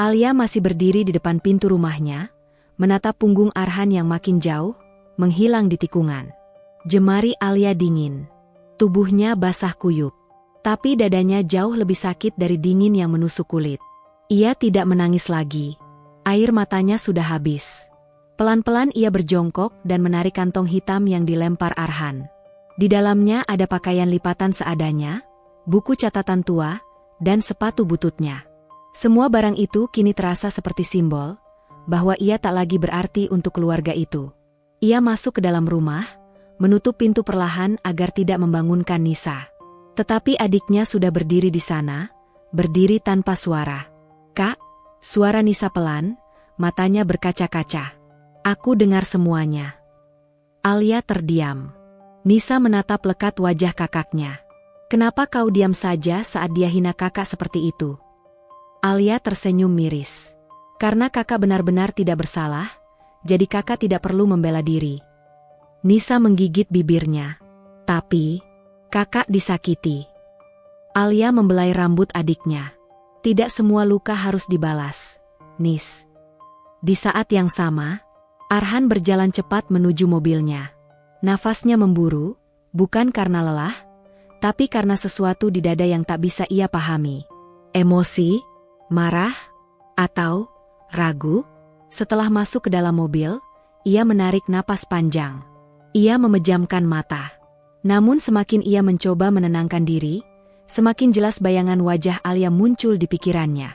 Alia masih berdiri di depan pintu rumahnya, menatap punggung Arhan yang makin jauh, menghilang di tikungan. Jemari Alia dingin. Tubuhnya basah kuyup. Tapi dadanya jauh lebih sakit dari dingin yang menusuk kulit. Ia tidak menangis lagi. Air matanya sudah habis. Pelan-pelan ia berjongkok dan menarik kantong hitam yang dilempar Arhan. Di dalamnya ada pakaian lipatan seadanya, buku catatan tua, dan sepatu bututnya. Semua barang itu kini terasa seperti simbol, bahwa ia tak lagi berarti untuk keluarga itu. Ia masuk ke dalam rumah, menutup pintu perlahan agar tidak membangunkan Nisa. Tetapi adiknya sudah berdiri di sana, berdiri tanpa suara. Kak, suara Nisa pelan, matanya berkaca-kaca. Aku dengar semuanya. Alia terdiam. Nisa menatap lekat wajah kakaknya. Kenapa kau diam saja saat dia hina kakak seperti itu? Alia tersenyum miris. Karena kakak benar-benar tidak bersalah, jadi kakak tidak perlu membela diri. Nisa menggigit bibirnya. Tapi, kakak disakiti. Alia membelai rambut adiknya. Tidak semua luka harus dibalas, Nis. Di saat yang sama, Arhan berjalan cepat menuju mobilnya. Nafasnya memburu, bukan karena lelah, tapi karena sesuatu di dada yang tak bisa ia pahami. Emosi, marah, atau ragu? Setelah masuk ke dalam mobil, ia menarik napas panjang. Ia memejamkan mata. Namun semakin ia mencoba menenangkan diri, semakin jelas bayangan wajah Alia muncul di pikirannya.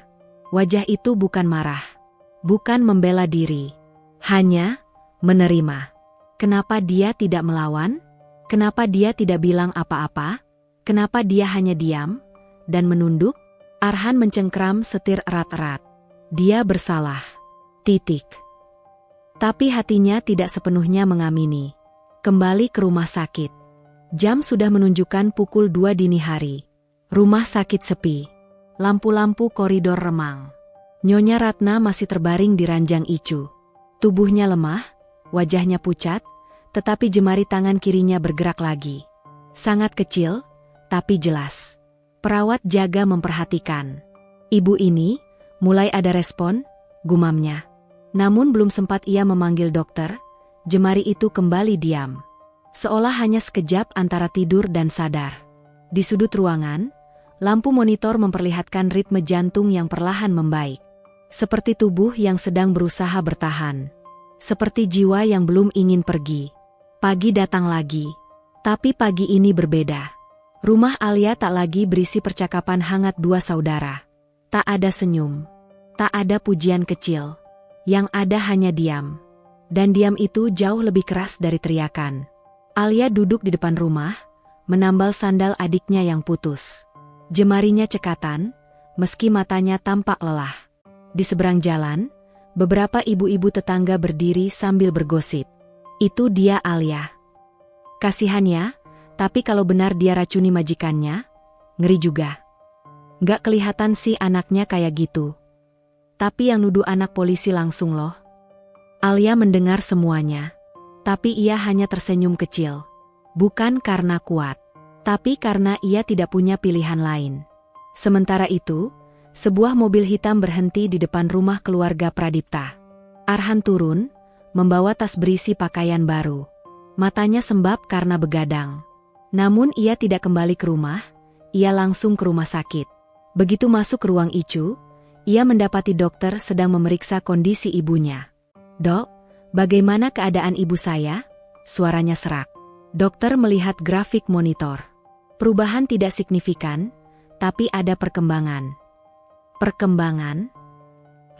Wajah itu bukan marah, bukan membela diri, hanya menerima. Kenapa dia tidak melawan? Kenapa dia tidak bilang apa-apa? Kenapa dia hanya diam dan menunduk? Arhan mencengkram setir erat-erat. Dia bersalah. Titik. Tapi hatinya tidak sepenuhnya mengamini. Kembali ke rumah sakit. Jam sudah menunjukkan pukul 2 dini hari. Rumah sakit sepi. Lampu-lampu koridor remang. Nyonya Ratna masih terbaring di ranjang icu. Tubuhnya lemah, wajahnya pucat, tetapi jemari tangan kirinya bergerak lagi. Sangat kecil, tapi jelas. Perawat jaga memperhatikan. Ibu ini mulai ada respon, gumamnya. Namun belum sempat ia memanggil dokter, jemari itu kembali diam. Seolah hanya sekejap antara tidur dan sadar. Di sudut ruangan, lampu monitor memperlihatkan ritme jantung yang perlahan membaik. Seperti tubuh yang sedang berusaha bertahan. Seperti jiwa yang belum ingin pergi. Pagi datang lagi. Tapi pagi ini berbeda. Rumah Alia tak lagi berisi percakapan hangat dua saudara. Tak ada senyum. Tak ada pujian kecil. Yang ada hanya diam. Dan diam itu jauh lebih keras dari teriakan. Alia duduk di depan rumah, menambal sandal adiknya yang putus. Jemarinya cekatan, meski matanya tampak lelah. Di seberang jalan, beberapa ibu-ibu tetangga berdiri sambil bergosip. Itu dia Alia. Kasihannya, tapi kalau benar dia racuni majikannya, ngeri juga. Gak kelihatan sih anaknya kayak gitu. Tapi yang nuduh anak polisi langsung loh. Alia mendengar semuanya. Tapi ia hanya tersenyum kecil. Bukan karena kuat, tapi karena ia tidak punya pilihan lain. Sementara itu, sebuah mobil hitam berhenti di depan rumah keluarga Pradipta. Arhan turun, membawa tas berisi pakaian baru. Matanya sembab karena begadang. Namun ia tidak kembali ke rumah, ia langsung ke rumah sakit. Begitu masuk ke ruang ICU, ia mendapati dokter sedang memeriksa kondisi ibunya. "Dok, bagaimana keadaan ibu saya?" Suaranya serak. Dokter melihat grafik monitor. Perubahan tidak signifikan, tapi ada perkembangan. Perkembangan?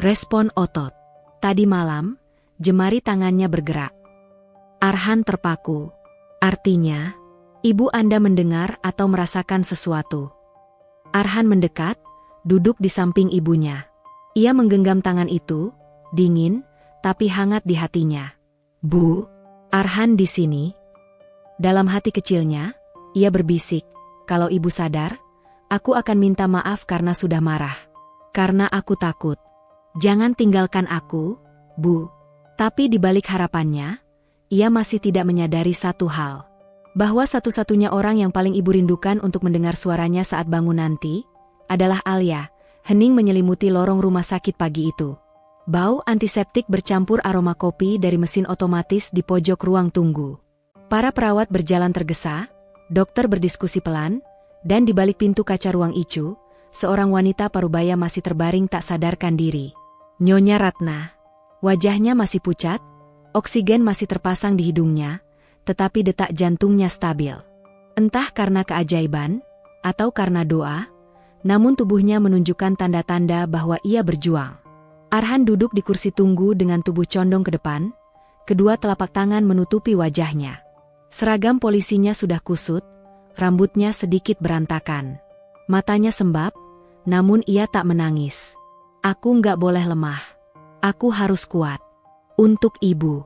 Respon otot. Tadi malam, jemari tangannya bergerak. Arhan terpaku. Artinya, ibu Anda mendengar atau merasakan sesuatu. Arhan mendekat, duduk di samping ibunya. Ia menggenggam tangan itu, dingin, tapi hangat di hatinya. "Bu, Arhan di sini." Dalam hati kecilnya, ia berbisik, "Kalau ibu sadar, aku akan minta maaf karena sudah marah. Karena aku takut. Jangan tinggalkan aku, Bu." Tapi di balik harapannya, ia masih tidak menyadari satu hal. Bahwa satu-satunya orang yang paling ibu rindukan untuk mendengar suaranya saat bangun nanti, adalah Alia. Hening menyelimuti lorong rumah sakit pagi itu. Bau antiseptik bercampur aroma kopi dari mesin otomatis di pojok ruang tunggu. Para perawat berjalan tergesa, dokter berdiskusi pelan, dan di balik pintu kaca ruang ICU, seorang wanita parubaya masih terbaring tak sadarkan diri. Nyonya Ratna. Wajahnya masih pucat, oksigen masih terpasang di hidungnya, tetapi detak jantungnya stabil. Entah karena keajaiban, atau karena doa, namun tubuhnya menunjukkan tanda-tanda bahwa ia berjuang. Arhan duduk di kursi tunggu dengan tubuh condong ke depan, kedua telapak tangan menutupi wajahnya. Seragam polisinya sudah kusut, rambutnya sedikit berantakan. Matanya sembab, namun ia tak menangis. "Aku nggak boleh lemah. Aku harus kuat. Untuk ibu."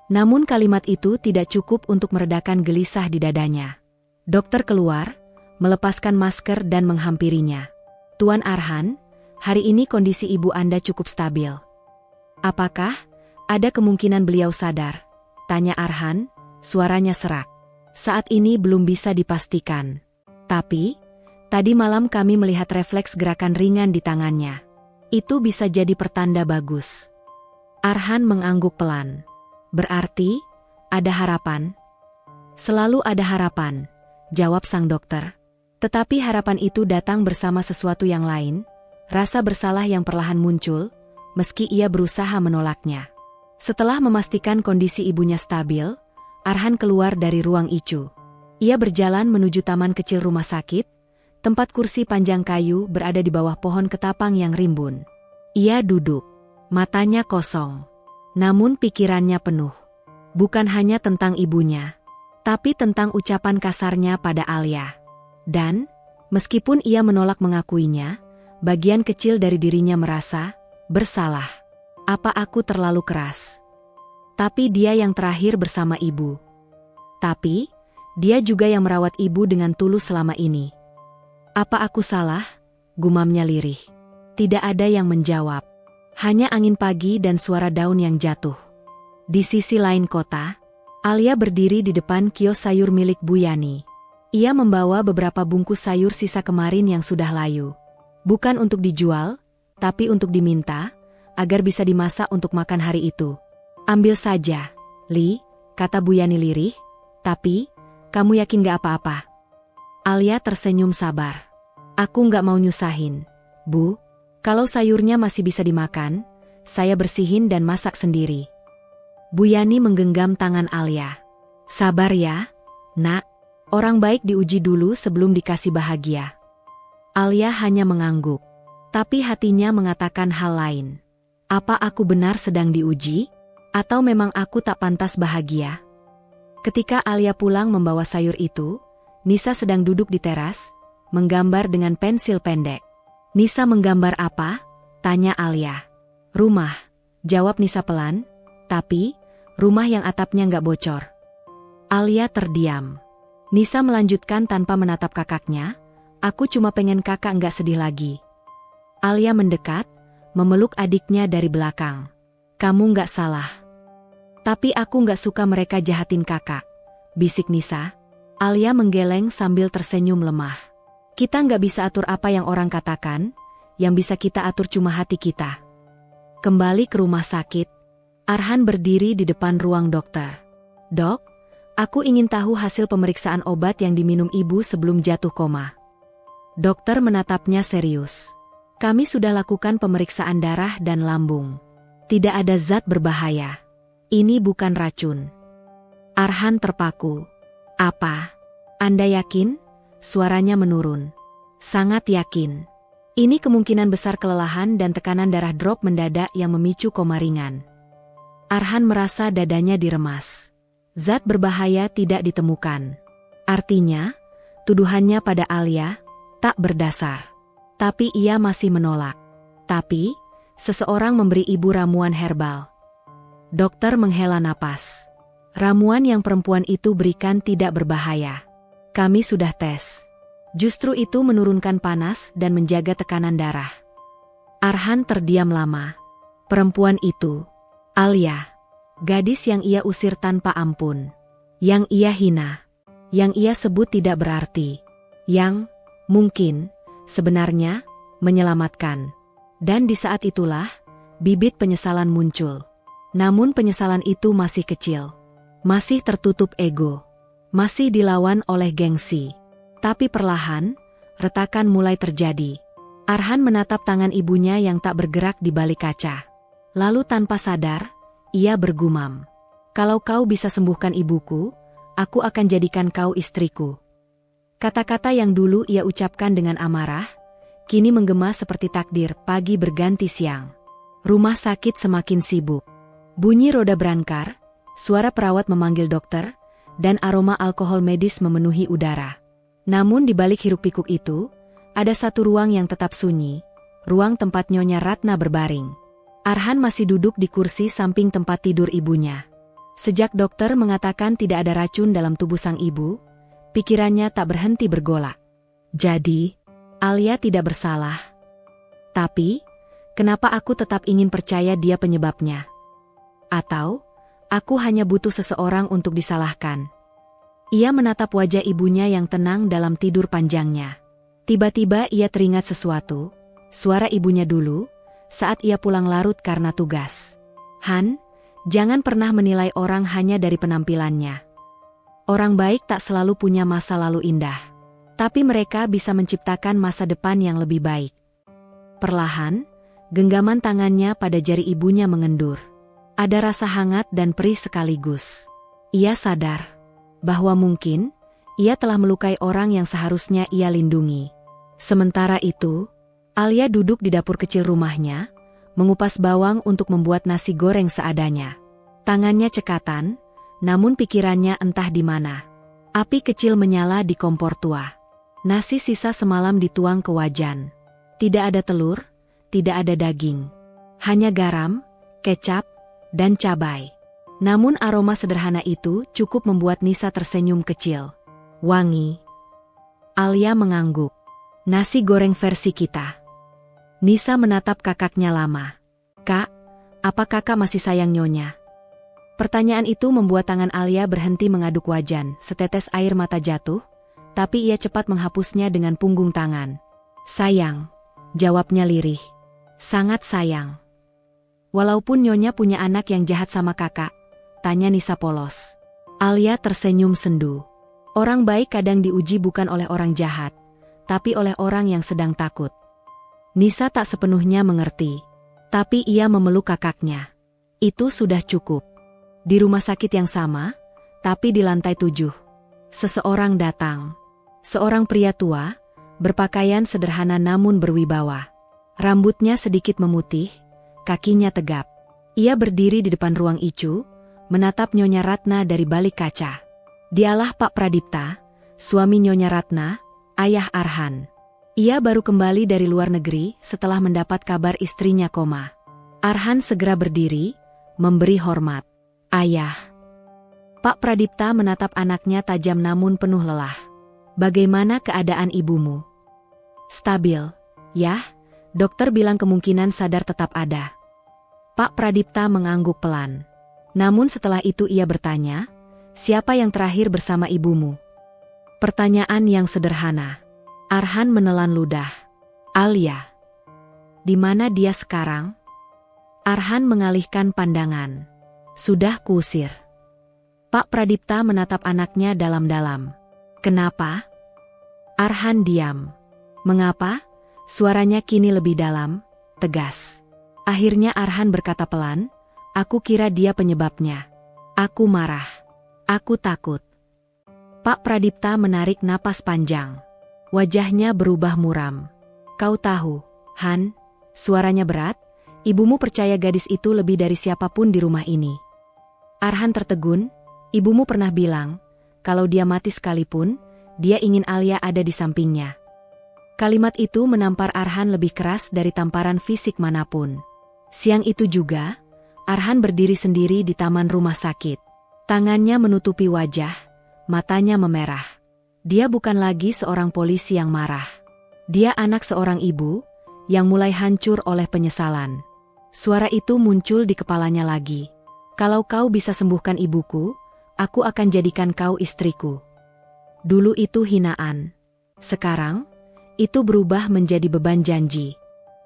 Namun kalimat itu tidak cukup untuk meredakan gelisah di dadanya. Dokter keluar, melepaskan masker dan menghampirinya. "Tuan Arhan, hari ini kondisi ibu Anda cukup stabil. Apakah ada kemungkinan beliau sadar?" tanya Arhan, suaranya serak. "Saat ini belum bisa dipastikan. Tapi, tadi malam kami melihat refleks gerakan ringan di tangannya. Itu bisa jadi pertanda bagus." Arhan mengangguk pelan. "Berarti, ada harapan?" "Selalu ada harapan," jawab sang dokter. Tetapi harapan itu datang bersama sesuatu yang lain, rasa bersalah yang perlahan muncul, meski ia berusaha menolaknya. Setelah memastikan kondisi ibunya stabil, Arhan keluar dari ruang ICU. Ia berjalan menuju taman kecil rumah sakit, tempat kursi panjang kayu berada di bawah pohon ketapang yang rimbun. Ia duduk, matanya kosong. Namun pikirannya penuh. Bukan hanya tentang ibunya, tapi tentang ucapan kasarnya pada Alia. Dan, meskipun ia menolak mengakuinya, bagian kecil dari dirinya merasa bersalah. "Apa aku terlalu keras?" Tapi dia yang terakhir bersama ibu. Tapi, dia juga yang merawat ibu dengan tulus selama ini. "Apa aku salah?" gumamnya lirih. Tidak ada yang menjawab. Hanya angin pagi dan suara daun yang jatuh. Di sisi lain kota, Alia berdiri di depan kios sayur milik Bu Yani. Ia membawa beberapa bungkus sayur sisa kemarin yang sudah layu. Bukan untuk dijual, tapi untuk diminta, agar bisa dimasak untuk makan hari itu. "Ambil saja, Li," kata Bu Yani lirih, "tapi, kamu yakin gak apa-apa?" Alia tersenyum sabar. "Aku gak mau nyusahin, Bu. Kalau sayurnya masih bisa dimakan, saya bersihin dan masak sendiri." Bu Yani menggenggam tangan Alia. "Sabar ya, Nak. Orang baik diuji dulu sebelum dikasih bahagia. Alia hanya mengangguk. Tapi hatinya mengatakan hal lain. Apa aku benar sedang diuji? Atau memang aku tak pantas bahagia? Ketika Alia pulang membawa sayur itu, Nisa sedang duduk di teras, menggambar dengan pensil pendek. Nisa menggambar apa? Tanya Alia. Rumah, jawab Nisa pelan, tapi rumah yang atapnya nggak bocor. Alia terdiam. Nisa melanjutkan tanpa menatap kakaknya, aku cuma pengen kakak nggak sedih lagi. Alia mendekat, memeluk adiknya dari belakang. Kamu nggak salah. Tapi aku nggak suka mereka jahatin kakak, bisik Nisa. Alia menggeleng sambil tersenyum lemah. Kita nggak bisa atur apa yang orang katakan, yang bisa kita atur cuma hati kita. Kembali ke rumah sakit, Arhan berdiri di depan ruang dokter. Dok, aku ingin tahu hasil pemeriksaan obat yang diminum ibu sebelum jatuh koma. Dokter menatapnya serius. Kami sudah lakukan pemeriksaan darah dan lambung. Tidak ada zat berbahaya. Ini bukan racun. Arhan terpaku. Apa? Anda yakin? Suaranya menurun. Sangat yakin. Ini kemungkinan besar kelelahan dan tekanan darah drop mendadak yang memicu koma ringan. Arhan merasa dadanya diremas. Zat berbahaya tidak ditemukan. Artinya, tuduhannya pada Alia tak berdasar. Tapi ia masih menolak. Tapi, seseorang memberi ibu ramuan herbal. Dokter menghela napas. Ramuan yang perempuan itu berikan tidak berbahaya. Kami sudah tes. Justru itu menurunkan panas dan menjaga tekanan darah. Arhan terdiam lama. Perempuan itu, Alia. Gadis yang ia usir tanpa ampun. Yang ia hina. Yang ia sebut tidak berarti. Yang, mungkin, sebenarnya, menyelamatkan. Dan di saat itulah, bibit penyesalan muncul. Namun penyesalan itu masih kecil. Masih tertutup ego. Masih dilawan oleh gengsi. Tapi perlahan, retakan mulai terjadi. Arhan menatap tangan ibunya yang tak bergerak di balik kaca. Lalu tanpa sadar, ia bergumam. Kalau kau bisa sembuhkan ibuku, aku akan jadikan kau istriku. Kata-kata yang dulu ia ucapkan dengan amarah, kini menggema seperti takdir pagi berganti siang. Rumah sakit semakin sibuk. Bunyi roda berangkar, suara perawat memanggil dokter, dan aroma alkohol medis memenuhi udara. Namun di balik hiruk-pikuk itu, ada satu ruang yang tetap sunyi, ruang tempat Nyonya Ratna berbaring. Arhan masih duduk di kursi samping tempat tidur ibunya. Sejak dokter mengatakan tidak ada racun dalam tubuh sang ibu, pikirannya tak berhenti bergolak. Jadi, Alia tidak bersalah. Tapi, kenapa aku tetap ingin percaya dia penyebabnya? Atau, aku hanya butuh seseorang untuk disalahkan? Ia menatap wajah ibunya yang tenang dalam tidur panjangnya. Tiba-tiba ia teringat sesuatu, suara ibunya dulu, saat ia pulang larut karena tugas. Han, jangan pernah menilai orang hanya dari penampilannya. Orang baik tak selalu punya masa lalu indah. Tapi mereka bisa menciptakan masa depan yang lebih baik. Perlahan, genggaman tangannya pada jari ibunya mengendur. Ada rasa hangat dan perih sekaligus. Ia sadar bahwa mungkin ia telah melukai orang yang seharusnya ia lindungi. Sementara itu, Alia duduk di dapur kecil rumahnya, mengupas bawang untuk membuat nasi goreng seadanya. Tangannya cekatan, namun pikirannya entah di mana. Api kecil menyala di kompor tua. Nasi sisa semalam dituang ke wajan. Tidak ada telur, tidak ada daging. Hanya garam, kecap, dan cabai. Namun aroma sederhana itu cukup membuat Nisa tersenyum kecil. Wangi. Alia mengangguk. Nasi goreng versi kita. Nisa menatap kakaknya lama. Kak, apa kakak masih sayang Nyonya? Pertanyaan itu membuat tangan Alia berhenti mengaduk wajan. Setetes air mata jatuh, tapi ia cepat menghapusnya dengan punggung tangan. Sayang, jawabnya lirih. Sangat sayang. Walaupun Nyonya punya anak yang jahat sama kakak, tanya Nisa polos. Alia tersenyum sendu. Orang baik kadang diuji bukan oleh orang jahat, tapi oleh orang yang sedang takut. Nisa tak sepenuhnya mengerti, tapi ia memeluk kakaknya. Itu sudah cukup. Di rumah sakit yang sama, tapi di lantai 7. Seseorang datang. Seorang pria tua, berpakaian sederhana namun berwibawa. Rambutnya sedikit memutih, kakinya tegap. Ia berdiri di depan ruang Icu, menatap Nyonya Ratna dari balik kaca. Dialah Pak Pradipta, suami Nyonya Ratna, ayah Arhan. Ia baru kembali dari luar negeri setelah mendapat kabar istrinya koma. Arhan segera berdiri, memberi hormat. Ayah. Pak Pradipta menatap anaknya tajam namun penuh lelah. Bagaimana keadaan ibumu? Stabil, ya. Dokter bilang kemungkinan sadar tetap ada. Pak Pradipta mengangguk pelan. Namun setelah itu ia bertanya, siapa yang terakhir bersama ibumu? Pertanyaan yang sederhana. Arhan menelan ludah. Alia. Di mana dia sekarang? Arhan mengalihkan pandangan. Sudah kuusir. Pak Pradipta menatap anaknya dalam-dalam. Kenapa? Arhan diam. Mengapa? Suaranya kini lebih dalam, tegas. Akhirnya Arhan berkata pelan, aku kira dia penyebabnya. Aku marah. Aku takut. Pak Pradipta menarik napas panjang. Wajahnya berubah muram. Kau tahu, Han, suaranya berat, ibumu percaya gadis itu lebih dari siapapun di rumah ini. Arhan tertegun, ibumu pernah bilang, kalau dia mati sekalipun, dia ingin Alia ada di sampingnya. Kalimat itu menampar Arhan lebih keras dari tamparan fisik manapun. Siang itu juga, Arhan berdiri sendiri di taman rumah sakit. Tangannya menutupi wajah, matanya memerah. Dia bukan lagi seorang polisi yang marah. Dia anak seorang ibu, yang mulai hancur oleh penyesalan. Suara itu muncul di kepalanya lagi. Kalau kau bisa sembuhkan ibuku, aku akan jadikan kau istriku. Dulu itu hinaan. Sekarang, itu berubah menjadi beban janji.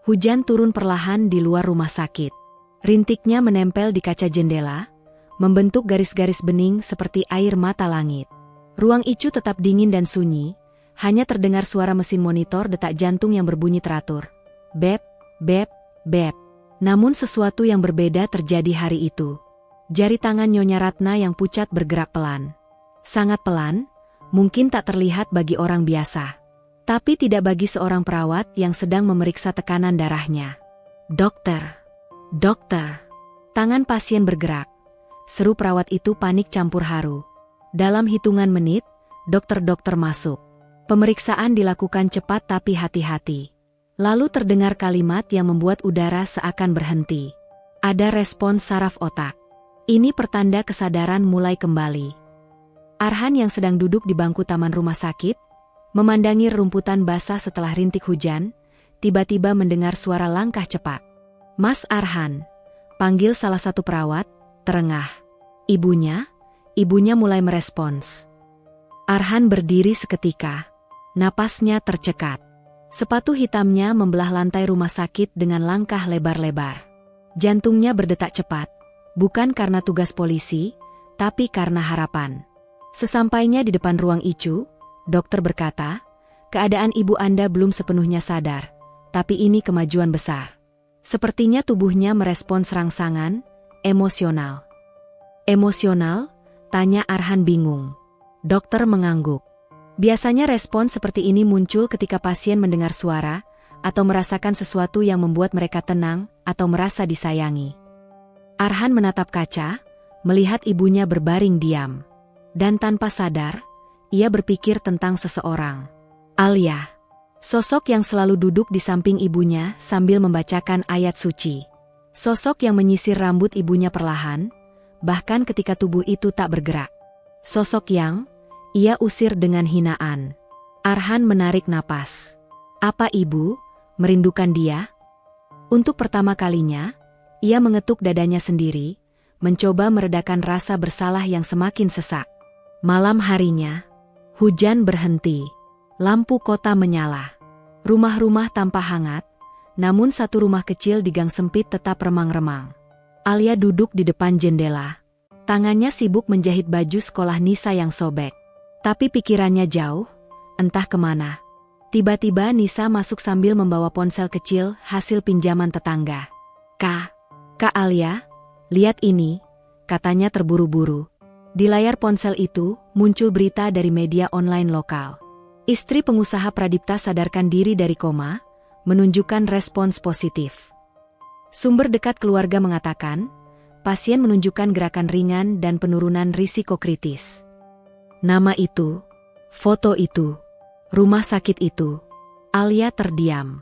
Hujan turun perlahan di luar rumah sakit. Rintiknya menempel di kaca jendela, membentuk garis-garis bening seperti air mata langit. Ruang Icu tetap dingin dan sunyi, hanya terdengar suara mesin monitor detak jantung yang berbunyi teratur. Bep, bep, bep. Namun sesuatu yang berbeda terjadi hari itu. Jari tangan Nyonya Ratna yang pucat bergerak pelan. Sangat pelan, mungkin tak terlihat bagi orang biasa. Tapi tidak bagi seorang perawat yang sedang memeriksa tekanan darahnya. Dokter, dokter. Tangan pasien bergerak. Seru perawat itu panik campur haru. Dalam hitungan menit, dokter-dokter masuk. Pemeriksaan dilakukan cepat tapi hati-hati. Lalu terdengar kalimat yang membuat udara seakan berhenti. Ada respons saraf otak. Ini pertanda kesadaran mulai kembali. Arhan yang sedang duduk di bangku taman rumah sakit, memandangi rumputan basah setelah rintik hujan, tiba-tiba mendengar suara langkah cepat. Mas Arhan, panggil salah satu perawat, terengah. Ibunya mulai merespons. Arhan berdiri seketika. Napasnya tercekat. Sepatu hitamnya membelah lantai rumah sakit dengan langkah lebar-lebar. Jantungnya berdetak cepat, bukan karena tugas polisi, tapi karena harapan. Sesampainya di depan ruang Icu, dokter berkata, keadaan ibu Anda belum sepenuhnya sadar, tapi ini kemajuan besar. Sepertinya tubuhnya merespons rangsangan, emosional. Emosional? Tanya Arhan bingung. Dokter mengangguk. Biasanya respons seperti ini muncul ketika pasien mendengar suara, atau merasakan sesuatu yang membuat mereka tenang, atau merasa disayangi. Arhan menatap kaca, melihat ibunya berbaring diam. Dan tanpa sadar, ia berpikir tentang seseorang. Alia. Sosok yang selalu duduk di samping ibunya sambil membacakan ayat suci. Sosok yang menyisir rambut ibunya perlahan, bahkan ketika tubuh itu tak bergerak. Sosok yang ia usir dengan hinaan. Arhan menarik napas. Apa ibu merindukan dia? Untuk pertama kalinya, ia mengetuk dadanya sendiri, mencoba meredakan rasa bersalah yang semakin sesak. Malam harinya, hujan berhenti, lampu kota menyala. Rumah-rumah tampak hangat, namun satu rumah kecil di gang sempit tetap remang-remang. Alia duduk di depan jendela. Tangannya sibuk menjahit baju sekolah Nisa yang sobek. Tapi pikirannya jauh, entah kemana. Tiba-tiba Nisa masuk sambil membawa ponsel kecil hasil pinjaman tetangga. Kak Alia, lihat ini, katanya terburu-buru. Di layar ponsel itu, muncul berita dari media online lokal. Istri pengusaha Pradipta sadarkan diri dari koma, menunjukkan respons positif. Sumber dekat keluarga mengatakan, pasien menunjukkan gerakan ringan dan penurunan risiko kritis. Nama itu, foto itu, rumah sakit itu. Alia terdiam.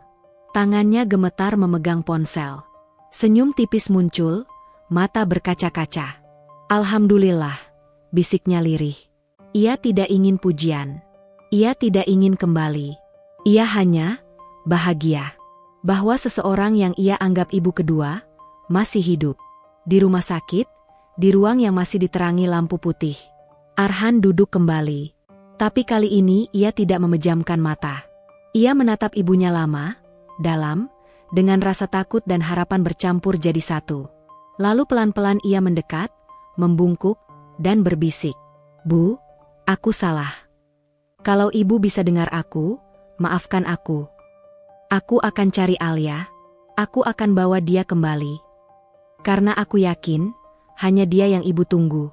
Tangannya gemetar memegang ponsel. Senyum tipis muncul, mata berkaca-kaca. Alhamdulillah, bisiknya lirih. Ia tidak ingin pujian. Ia tidak ingin kembali. Ia hanya bahagia bahwa seseorang yang ia anggap ibu kedua masih hidup. Di rumah sakit, di ruang yang masih diterangi lampu putih, Arhan duduk kembali. Tapi kali ini ia tidak memejamkan mata. Ia menatap ibunya lama, dalam, dengan rasa takut dan harapan bercampur jadi satu. Lalu pelan-pelan ia mendekat, membungkuk, dan berbisik. "Bu, aku salah. Kalau ibu bisa dengar aku, maafkan aku. Aku akan cari Alia. Aku akan bawa dia kembali. Karena aku yakin, hanya dia yang ibu tunggu."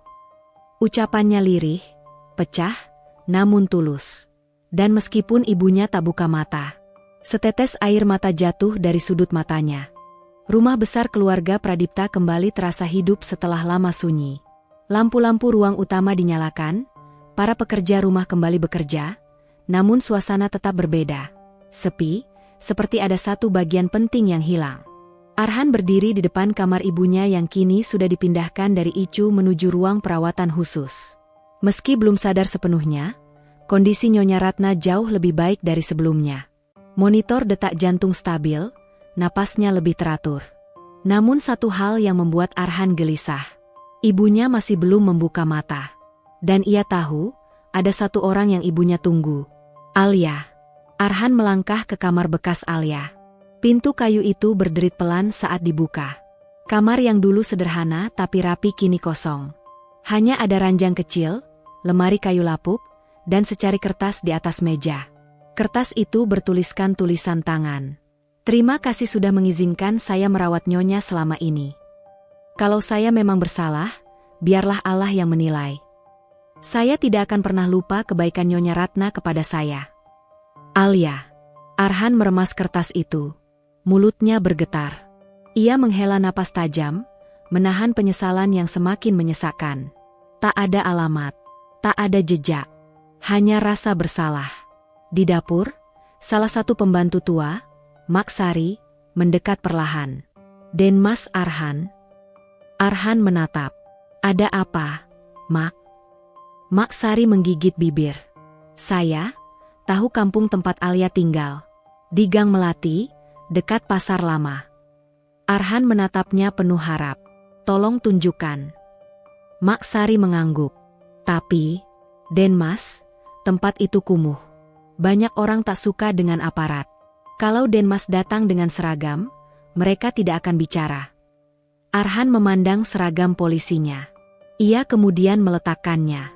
Ucapannya lirih, pecah, namun tulus. Dan meskipun ibunya tak buka mata, setetes air mata jatuh dari sudut matanya. Rumah besar keluarga Pradipta kembali terasa hidup setelah lama sunyi. Lampu-lampu ruang utama dinyalakan, para pekerja rumah kembali bekerja, namun suasana tetap berbeda. Sepi, seperti ada satu bagian penting yang hilang. Arhan berdiri di depan kamar ibunya yang kini sudah dipindahkan dari ICU menuju ruang perawatan khusus. Meski belum sadar sepenuhnya, kondisi Nyonya Ratna jauh lebih baik dari sebelumnya. Monitor detak jantung stabil, napasnya lebih teratur. Namun satu hal yang membuat Arhan gelisah. Ibunya masih belum membuka mata. Dan ia tahu, ada satu orang yang ibunya tunggu. Alia. Arhan melangkah ke kamar bekas Alia. Pintu kayu itu berderit pelan saat dibuka. Kamar yang dulu sederhana tapi rapi kini kosong. Hanya ada ranjang kecil, lemari kayu lapuk, dan secari kertas di atas meja. Kertas itu bertuliskan tulisan tangan. "Terima kasih sudah mengizinkan saya merawat Nyonya selama ini. Kalau saya memang bersalah, biarlah Allah yang menilai. Saya tidak akan pernah lupa kebaikan Nyonya Ratna kepada saya. Alia." Arhan meremas kertas itu. Mulutnya bergetar. Ia menghela napas tajam, menahan penyesalan yang semakin menyesakkan. Tak ada alamat, tak ada jejak, hanya rasa bersalah. Di dapur, salah satu pembantu tua, Mak Sari, mendekat perlahan. "Den Mas Arhan." Arhan menatap. "Ada apa, Mak?" Mak Sari menggigit bibir. "Saya tahu kampung tempat Alia tinggal. Di Gang Melati, dekat Pasar Lama." Arhan menatapnya penuh harap. "Tolong tunjukkan." Mak Sari mengangguk. "Tapi, Den Mas, tempat itu kumuh. Banyak orang tak suka dengan aparat. Kalau Den Mas datang dengan seragam, mereka tidak akan bicara." Arhan memandang seragam polisinya. Ia kemudian meletakkannya.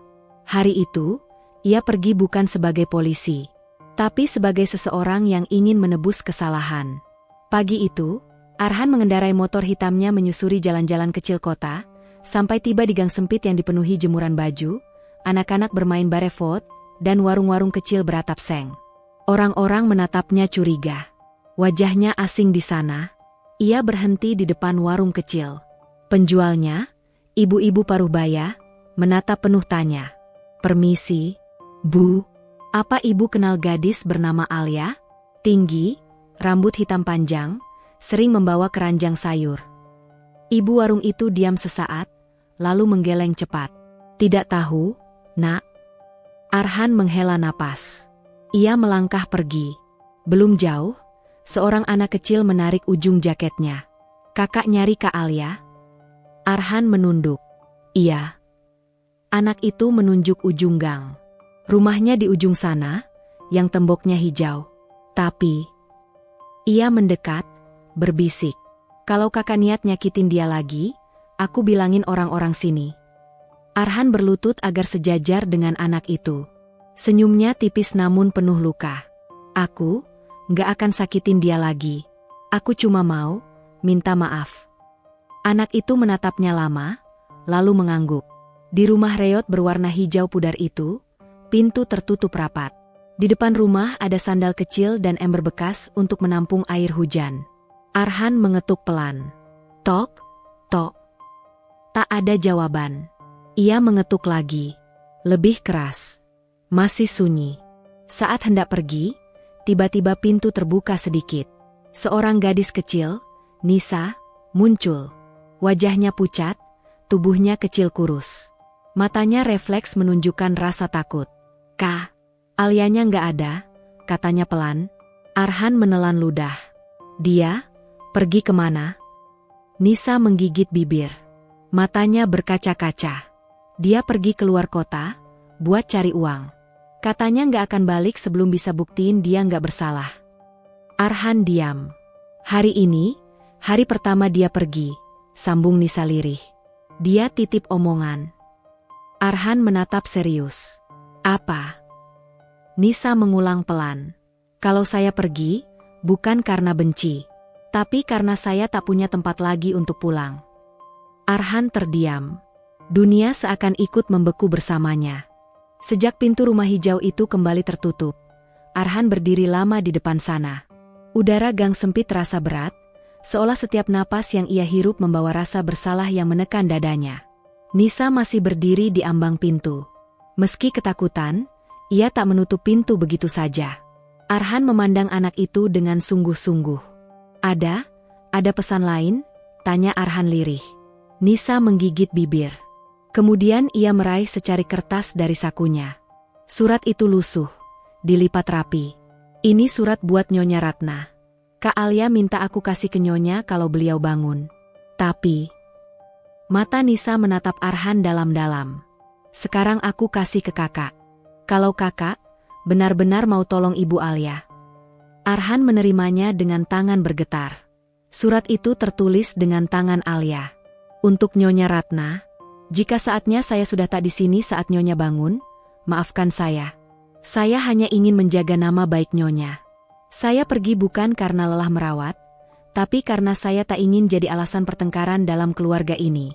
Hari itu, ia pergi bukan sebagai polisi, tapi sebagai seseorang yang ingin menebus kesalahan. Pagi itu, Arhan mengendarai motor hitamnya menyusuri jalan-jalan kecil kota, sampai tiba di gang sempit yang dipenuhi jemuran baju, anak-anak bermain barefoot, dan warung-warung kecil beratap seng. Orang-orang menatapnya curiga. Wajahnya asing di sana. Ia berhenti di depan warung kecil. Penjualnya, ibu-ibu paruh-baya, menatap penuh tanya. "Permisi, Bu, apa ibu kenal gadis bernama Alia? Tinggi, rambut hitam panjang, sering membawa keranjang sayur." Ibu warung itu diam sesaat, lalu menggeleng cepat. "Tidak tahu, Nak." Arhan menghela napas. Ia melangkah pergi. Belum jauh, seorang anak kecil menarik ujung jaketnya. "Kakak nyari Kak Alia?" Arhan menunduk. "Iya." Anak itu menunjuk ujung gang. Rumahnya di ujung sana, yang temboknya hijau. Tapi ia mendekat, berbisik. "Kalau kakak niat nyakitin dia lagi, aku bilangin orang-orang sini." Arhan berlutut agar sejajar dengan anak itu. Senyumnya tipis namun penuh luka. "Aku nggak akan sakitin dia lagi. Aku cuma mau minta maaf." Anak itu menatapnya lama, lalu mengangguk. Di rumah reot berwarna hijau pudar itu, pintu tertutup rapat. Di depan rumah ada sandal kecil dan ember bekas untuk menampung air hujan. Arhan mengetuk pelan. Tok, tok. Tak ada jawaban. Ia mengetuk lagi. Lebih keras. Masih sunyi. Saat hendak pergi, tiba-tiba pintu terbuka sedikit. Seorang gadis kecil, Nisa, muncul. Wajahnya pucat, tubuhnya kecil kurus. Matanya refleks menunjukkan rasa takut. "Kak, Alyanya nggak ada," katanya pelan. Arhan menelan ludah. "Dia pergi kemana?" Nisa menggigit bibir. Matanya berkaca-kaca. "Dia pergi keluar kota, buat cari uang. Katanya nggak akan balik sebelum bisa buktiin dia nggak bersalah." Arhan diam. "Hari ini, hari pertama dia pergi," sambung Nisa lirih. "Dia titip omongan." Arhan menatap serius. "Apa?" Nisa mengulang pelan. "Kalau saya pergi, bukan karena benci, tapi karena saya tak punya tempat lagi untuk pulang." Arhan terdiam. Dunia seakan ikut membeku bersamanya. Sejak pintu rumah hijau itu kembali tertutup, Arhan berdiri lama di depan sana. Udara gang sempit terasa berat, seolah setiap napas yang ia hirup membawa rasa bersalah yang menekan dadanya. Nisa masih berdiri di ambang pintu. Meski ketakutan, ia tak menutup pintu begitu saja. Arhan memandang anak itu dengan sungguh-sungguh. Ada pesan lain?" tanya Arhan lirih. Nisa menggigit bibir. Kemudian ia meraih secari kertas dari sakunya. Surat itu lusuh, dilipat rapi. "Ini surat buat Nyonya Ratna. Kak Alia minta aku kasih ke Nyonya kalau beliau bangun. Tapi..." Mata Nisa menatap Arhan dalam-dalam. "Sekarang aku kasih ke kakak. Kalau kakak benar-benar mau tolong Ibu Alia." Arhan menerimanya dengan tangan bergetar. Surat itu tertulis dengan tangan Alia. "Untuk Nyonya Ratna, jika saatnya saya sudah tak di sini saat Nyonya bangun, maafkan saya. Saya hanya ingin menjaga nama baik Nyonya. Saya pergi bukan karena lelah merawat, tapi karena saya tak ingin jadi alasan pertengkaran dalam keluarga ini.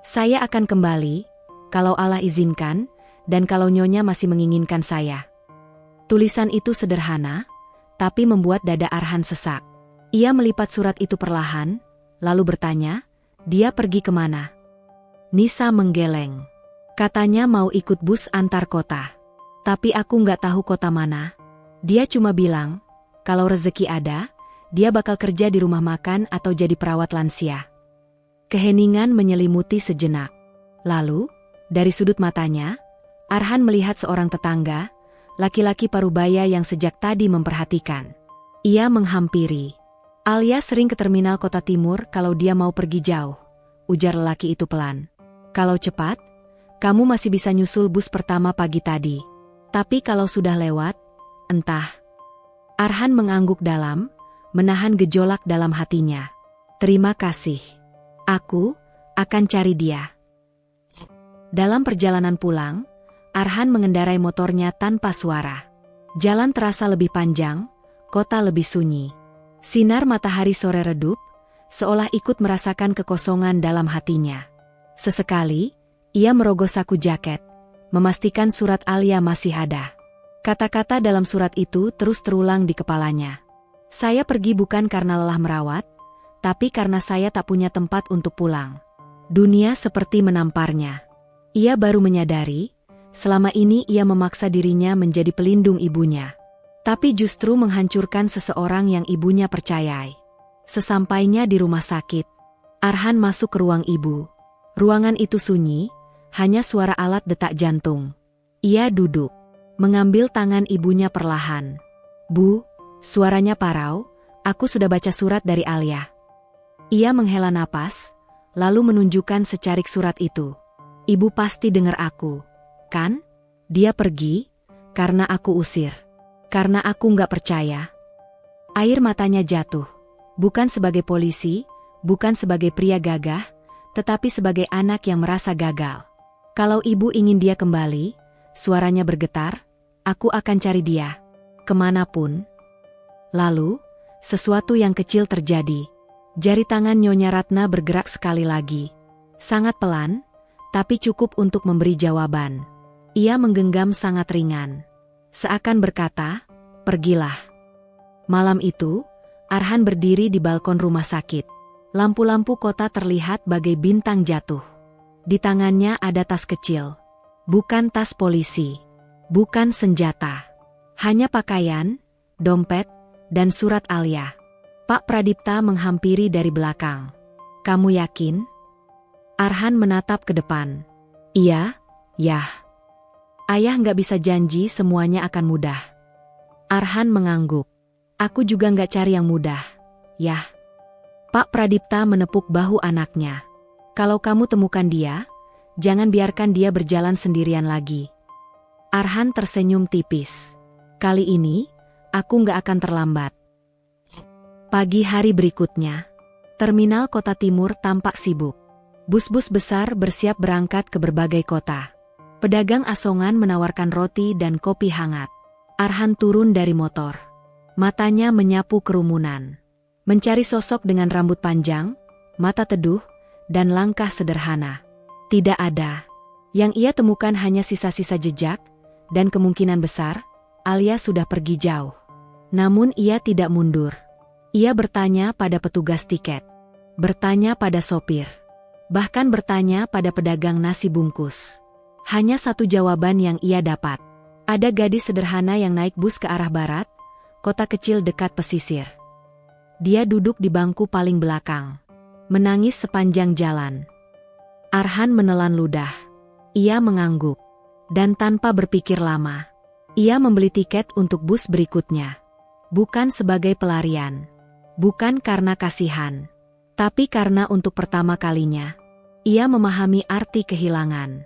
Saya akan kembali, kalau Allah izinkan, dan kalau Nyonya masih menginginkan saya." Tulisan itu sederhana, tapi membuat dada Arhan sesak. Ia melipat surat itu perlahan, lalu bertanya, "Dia pergi kemana?" Nisa menggeleng. "Katanya mau ikut bus antar kota. Tapi aku nggak tahu kota mana. Dia cuma bilang, kalau rezeki ada, dia bakal kerja di rumah makan atau jadi perawat lansia." Keheningan menyelimuti sejenak. Lalu, dari sudut matanya, Arhan melihat seorang tetangga, laki-laki parubaya yang sejak tadi memperhatikan. Ia menghampiri. "Alia sering ke terminal kota timur kalau dia mau pergi jauh," ujar lelaki itu pelan. "Kalau cepat, kamu masih bisa nyusul bus pertama pagi tadi. Tapi kalau sudah lewat, entah." Arhan mengangguk dalam, menahan gejolak dalam hatinya. "Terima kasih. Aku akan cari dia." Dalam perjalanan pulang, Arhan mengendarai motornya tanpa suara. Jalan terasa lebih panjang, kota lebih sunyi. Sinar matahari sore redup, seolah ikut merasakan kekosongan dalam hatinya. Sesekali, ia merogoh saku jaket, memastikan surat Alia masih ada. Kata-kata dalam surat itu terus terulang di kepalanya. "Saya pergi bukan karena lelah merawat, tapi karena saya tak punya tempat untuk pulang." Dunia seperti menamparnya. Ia baru menyadari, selama ini ia memaksa dirinya menjadi pelindung ibunya. Tapi justru menghancurkan seseorang yang ibunya percayai. Sesampainya di rumah sakit, Arhan masuk ke ruang ibu. Ruangan itu sunyi, hanya suara alat detak jantung. Ia duduk, mengambil tangan ibunya perlahan. "Bu," suaranya parau, "aku sudah baca surat dari Alia." Ia menghela napas, lalu menunjukkan secarik surat itu. "Ibu pasti dengar aku, kan? Dia pergi karena aku usir. Karena aku nggak percaya." Air matanya jatuh. Bukan sebagai polisi, bukan sebagai pria gagah, tetapi sebagai anak yang merasa gagal. "Kalau ibu ingin dia kembali," suaranya bergetar, "aku akan cari dia. Kemanapun." Lalu, sesuatu yang kecil terjadi. Jari tangan Nyonya Ratna bergerak sekali lagi. Sangat pelan, tapi cukup untuk memberi jawaban. Ia menggenggam sangat ringan. Seakan berkata, "Pergilah." Malam itu, Arhan berdiri di balkon rumah sakit. Lampu-lampu kota terlihat bagai bintang jatuh. Di tangannya ada tas kecil. Bukan tas polisi. Bukan senjata. Hanya pakaian, dompet, dan surat Alia. Pak Pradipta menghampiri dari belakang. "Kamu yakin?" Arhan menatap ke depan. "Iya, yah. Ayah nggak bisa janji semuanya akan mudah." Arhan mengangguk. "Aku juga nggak cari yang mudah, yah." Pak Pradipta menepuk bahu anaknya. "Kalau kamu temukan dia, jangan biarkan dia berjalan sendirian lagi." Arhan tersenyum tipis. "Kali ini, aku nggak akan terlambat." Pagi hari berikutnya, terminal Kota Timur tampak sibuk. Bus-bus besar bersiap berangkat ke berbagai kota. Pedagang asongan menawarkan roti dan kopi hangat. Arhan turun dari motor. Matanya menyapu kerumunan. Mencari sosok dengan rambut panjang, mata teduh, dan langkah sederhana. Tidak ada. Yang ia temukan hanya sisa-sisa jejak, dan kemungkinan besar, Alia sudah pergi jauh. Namun ia tidak mundur. Ia bertanya pada petugas tiket. Bertanya pada sopir. Bahkan bertanya pada pedagang nasi bungkus. Hanya satu jawaban yang ia dapat. Ada gadis sederhana yang naik bus ke arah barat, kota kecil dekat pesisir. Dia duduk di bangku paling belakang. Menangis sepanjang jalan. Arhan menelan ludah. Ia mengangguk. Dan tanpa berpikir lama, ia membeli tiket untuk bus berikutnya. Bukan sebagai pelarian. Bukan karena kasihan. Tapi karena untuk pertama kalinya, ia memahami arti kehilangan.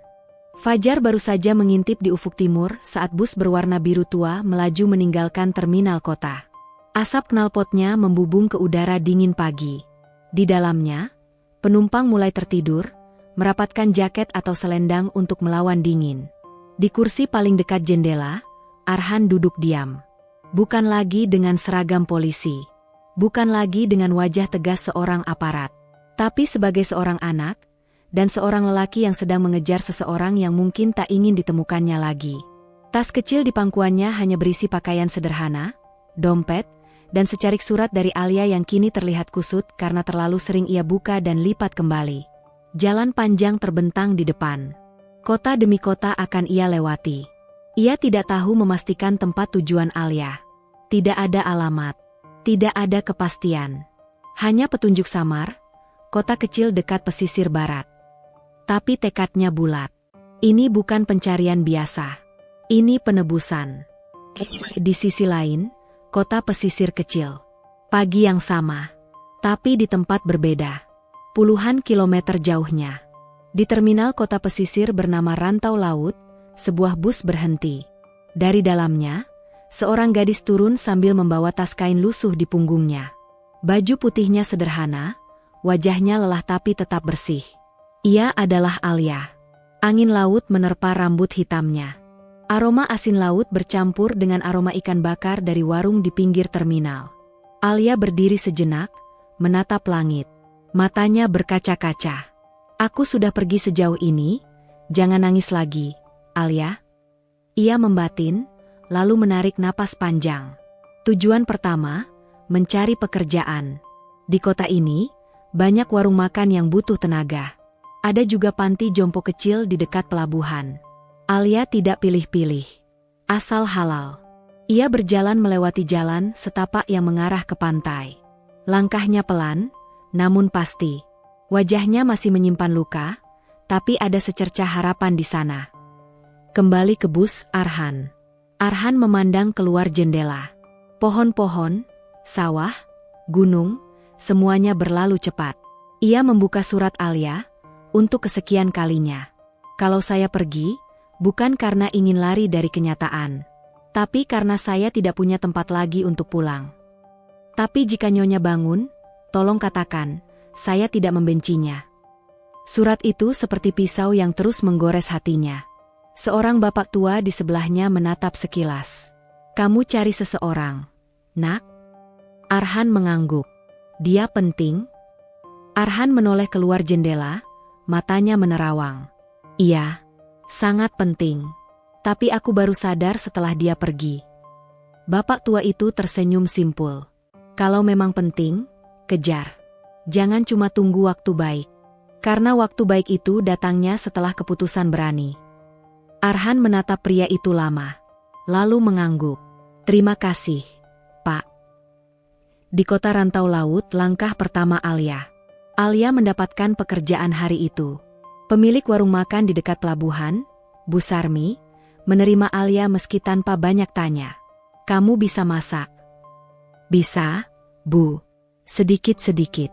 Fajar baru saja mengintip di ufuk timur saat bus berwarna biru tua melaju meninggalkan terminal kota. Asap knalpotnya membubung ke udara dingin pagi. Di dalamnya, penumpang mulai tertidur, merapatkan jaket atau selendang untuk melawan dingin. Di kursi paling dekat jendela, Arhan duduk diam. Bukan lagi dengan seragam polisi. Bukan lagi dengan wajah tegas seorang aparat. Tapi sebagai seorang anak, dan seorang lelaki yang sedang mengejar seseorang yang mungkin tak ingin ditemukannya lagi. Tas kecil di pangkuannya hanya berisi pakaian sederhana, dompet, dan secarik surat dari Alia yang kini terlihat kusut karena terlalu sering ia buka dan lipat kembali. Jalan panjang terbentang di depan. Kota demi kota akan ia lewati. Ia tidak tahu memastikan tempat tujuan Alia. Tidak ada alamat. Tidak ada kepastian. Hanya petunjuk samar, kota kecil dekat pesisir barat. Tapi tekadnya bulat. Ini bukan pencarian biasa. Ini penebusan. Di sisi lain, kota pesisir kecil. Pagi yang sama, tapi di tempat berbeda. Puluhan kilometer jauhnya. Di terminal kota pesisir bernama Rantau Laut, sebuah bus berhenti. Dari dalamnya, seorang gadis turun sambil membawa tas kain lusuh di punggungnya. Baju putihnya sederhana, wajahnya lelah tapi tetap bersih. Ia adalah Alia. Angin laut menerpa rambut hitamnya. Aroma asin laut bercampur dengan aroma ikan bakar dari warung di pinggir terminal. Alia berdiri sejenak, menatap langit. Matanya berkaca-kaca. "Aku sudah pergi sejauh ini, jangan nangis lagi, Alia." Ia membatin, lalu menarik napas panjang. Tujuan pertama, mencari pekerjaan. Di kota ini, banyak warung makan yang butuh tenaga. Ada juga panti jompo kecil di dekat pelabuhan. Alia tidak pilih-pilih. Asal halal. Ia berjalan melewati jalan setapak yang mengarah ke pantai. Langkahnya pelan, namun pasti. Wajahnya masih menyimpan luka, tapi ada secercah harapan di sana. Kembali ke bus Arhan. Arhan memandang keluar jendela. Pohon-pohon, sawah, gunung, semuanya berlalu cepat. Ia membuka surat Alia, untuk kesekian kalinya. "Kalau saya pergi, bukan karena ingin lari dari kenyataan, tapi karena saya tidak punya tempat lagi untuk pulang. Tapi jika Nyonya bangun, tolong katakan, saya tidak membencinya." Surat itu seperti pisau yang terus menggores hatinya. Seorang bapak tua di sebelahnya menatap sekilas. "Kamu cari seseorang, nak?" Arhan mengangguk. "Dia penting?" Arhan menoleh keluar jendela, matanya menerawang. Iya, sangat penting. Tapi aku baru sadar setelah dia pergi. Bapak tua itu tersenyum simpul. Kalau memang penting, kejar. Jangan cuma tunggu waktu baik. Karena waktu baik itu datangnya setelah keputusan berani. Arhan menatap pria itu lama. Lalu mengangguk. Terima kasih, Pak. Di kota rantau laut, langkah pertama Alia. Alia mendapatkan pekerjaan hari itu. Pemilik warung makan di dekat pelabuhan, Bu Sarmi, menerima Alia meski tanpa banyak tanya. Kamu bisa masak? Bisa, Bu. Sedikit-sedikit.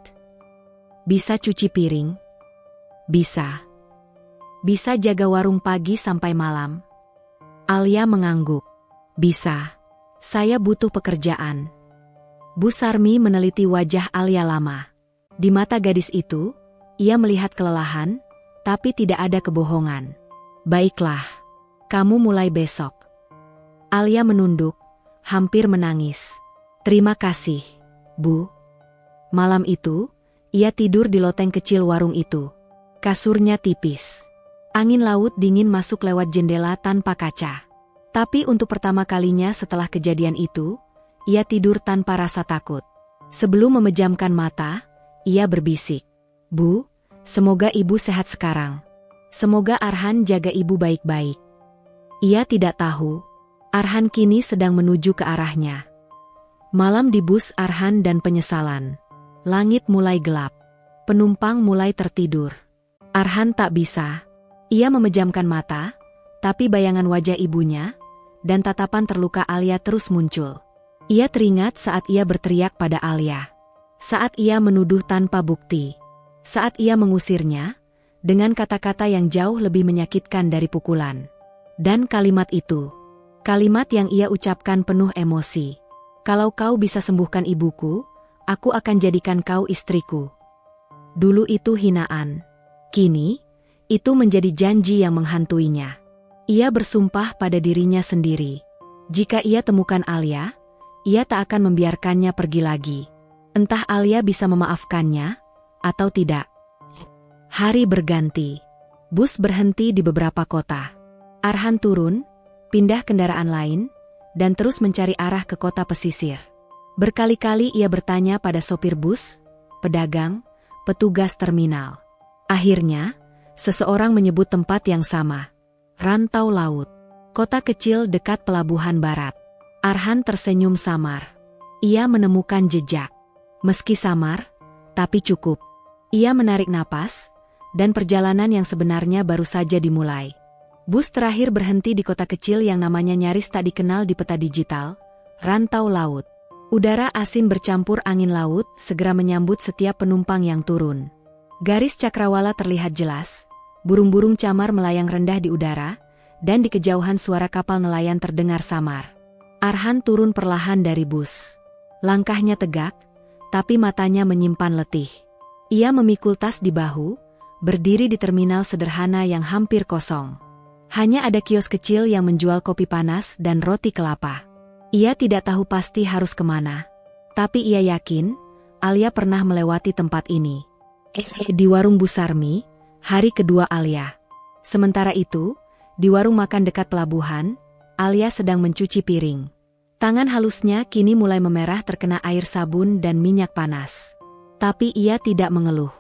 Bisa cuci piring? Bisa. Bisa jaga warung pagi sampai malam? Alia mengangguk. Bisa. Saya butuh pekerjaan. Bu Sarmi meneliti wajah Alia lama. Di mata gadis itu, ia melihat kelelahan, tapi tidak ada kebohongan. Baiklah, kamu mulai besok. Alia menunduk, hampir menangis. Terima kasih, Bu. Malam itu, ia tidur di loteng kecil warung itu. Kasurnya tipis. Angin laut dingin masuk lewat jendela tanpa kaca. Tapi untuk pertama kalinya setelah kejadian itu, ia tidur tanpa rasa takut. Sebelum memejamkan mata, ia berbisik. Bu, semoga ibu sehat sekarang. Semoga Arhan jaga ibu baik-baik. Ia tidak tahu, Arhan kini sedang menuju ke arahnya. Malam di bus Arhan dan penyesalan. Langit mulai gelap. Penumpang mulai tertidur. Arhan tak bisa. Ia memejamkan mata, tapi bayangan wajah ibunya dan tatapan terluka Alia terus muncul. Ia teringat saat ia berteriak pada Alia. Saat ia menuduh tanpa bukti. Saat ia mengusirnya, dengan kata-kata yang jauh lebih menyakitkan dari pukulan. Dan kalimat itu, kalimat yang ia ucapkan penuh emosi. Kalau kau bisa sembuhkan ibuku, aku akan jadikan kau istriku. Dulu itu hinaan. Kini, itu menjadi janji yang menghantuinya. Ia bersumpah pada dirinya sendiri. Jika ia temukan Alia, ia tak akan membiarkannya pergi lagi. Entah Alia bisa memaafkannya, atau tidak. Hari berganti. Bus berhenti di beberapa kota. Arhan turun, pindah kendaraan lain, dan terus mencari arah ke kota pesisir. Berkali-kali ia bertanya pada sopir bus, pedagang, petugas terminal. Akhirnya, seseorang menyebut tempat yang sama. Rantau Laut. Kota kecil dekat pelabuhan barat. Arhan tersenyum samar. Ia menemukan jejak. Meski samar, tapi cukup. Ia menarik napas, dan perjalanan yang sebenarnya baru saja dimulai. Bus terakhir berhenti di kota kecil yang namanya nyaris tak dikenal di peta digital, Rantau Laut. Udara asin bercampur angin laut segera menyambut setiap penumpang yang turun. Garis cakrawala terlihat jelas, burung-burung camar melayang rendah di udara, dan di kejauhan suara kapal nelayan terdengar samar. Arhan turun perlahan dari bus. Langkahnya tegak, tapi matanya menyimpan letih. Ia memikul tas di bahu, berdiri di terminal sederhana yang hampir kosong. Hanya ada kios kecil yang menjual kopi panas dan roti kelapa. Ia tidak tahu pasti harus kemana. Tapi ia yakin, Alia pernah melewati tempat ini. Di warung Bu Sarmi, hari kedua Alia. Sementara itu, di warung makan dekat pelabuhan, Alia sedang mencuci piring. Tangan halusnya kini mulai memerah terkena air sabun dan minyak panas. Tapi ia tidak mengeluh.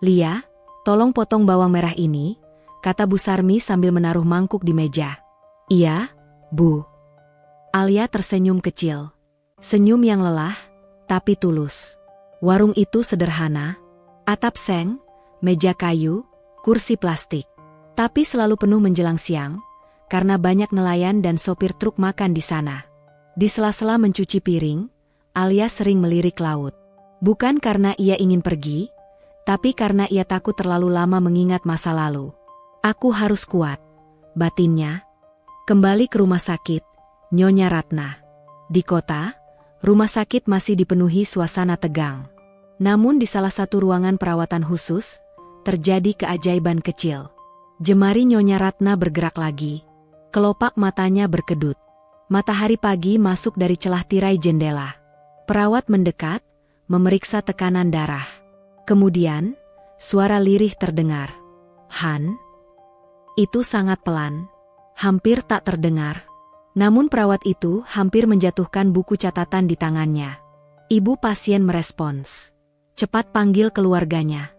Lia, tolong potong bawang merah ini, kata Bu Sarmi sambil menaruh mangkuk di meja. Iya, Bu. Alia tersenyum kecil. Senyum yang lelah, tapi tulus. Warung itu sederhana. Atap seng, meja kayu, kursi plastik. Tapi selalu penuh menjelang siang, karena banyak nelayan dan sopir truk makan di sana. Di sela-sela mencuci piring, Alia sering melirik laut. Bukan karena ia ingin pergi, tapi karena ia takut terlalu lama mengingat masa lalu. Aku harus kuat, batinnya. Kembali ke rumah sakit, Nyonya Ratna. Di kota, rumah sakit masih dipenuhi suasana tegang. Namun di salah satu ruangan perawatan khusus, terjadi keajaiban kecil. Jemari Nyonya Ratna bergerak lagi. Kelopak matanya berkedut. Matahari pagi masuk dari celah tirai jendela. Perawat mendekat, memeriksa tekanan darah. Kemudian, suara lirih terdengar. Han? Itu sangat pelan. Hampir tak terdengar. Namun perawat itu hampir menjatuhkan buku catatan di tangannya. Ibu pasien merespons. Cepat panggil keluarganya.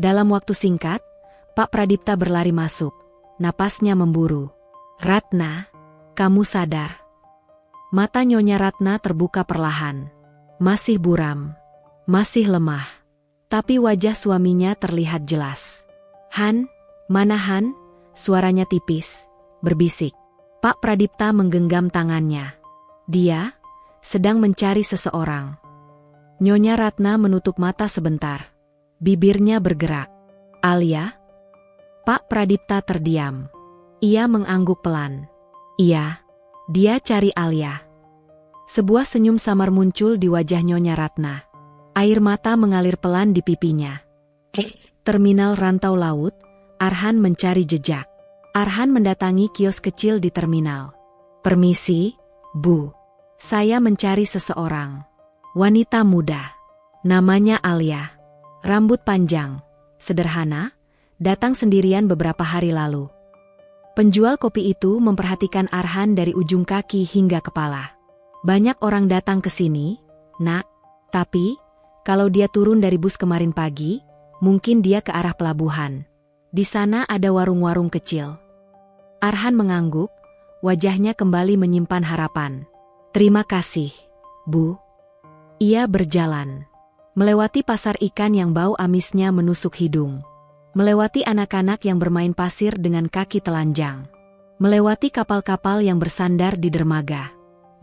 Dalam waktu singkat, Pak Pradipta berlari masuk. Napasnya memburu. Ratna, kamu sadar? Mata Nyonya Ratna terbuka perlahan. Masih buram. Masih lemah. Tapi wajah suaminya terlihat jelas. Han, mana Han? Suaranya tipis, berbisik. Pak Pradipta menggenggam tangannya. Dia sedang mencari seseorang. Nyonya Ratna menutup mata sebentar. Bibirnya bergerak. Alia? Pak Pradipta terdiam. Ia mengangguk pelan. Iya, dia cari Alia. Sebuah senyum samar muncul di wajah Nyonya Ratna. Air mata mengalir pelan di pipinya. Terminal rantau laut, Arhan mencari jejak. Arhan mendatangi kios kecil di terminal. Permisi, Bu. Saya mencari seseorang. Wanita muda. Namanya Alia. Rambut panjang, sederhana, datang sendirian beberapa hari lalu. Penjual kopi itu memperhatikan Arhan dari ujung kaki hingga kepala. Banyak orang datang ke sini, Nak. Tapi, kalau dia turun dari bus kemarin pagi, mungkin dia ke arah pelabuhan. Di sana ada warung-warung kecil. Arhan mengangguk, wajahnya kembali menyimpan harapan. Terima kasih, Bu. Ia berjalan. Melewati pasar ikan yang bau amisnya menusuk hidung. Melewati anak-anak yang bermain pasir dengan kaki telanjang. Melewati kapal-kapal yang bersandar di dermaga.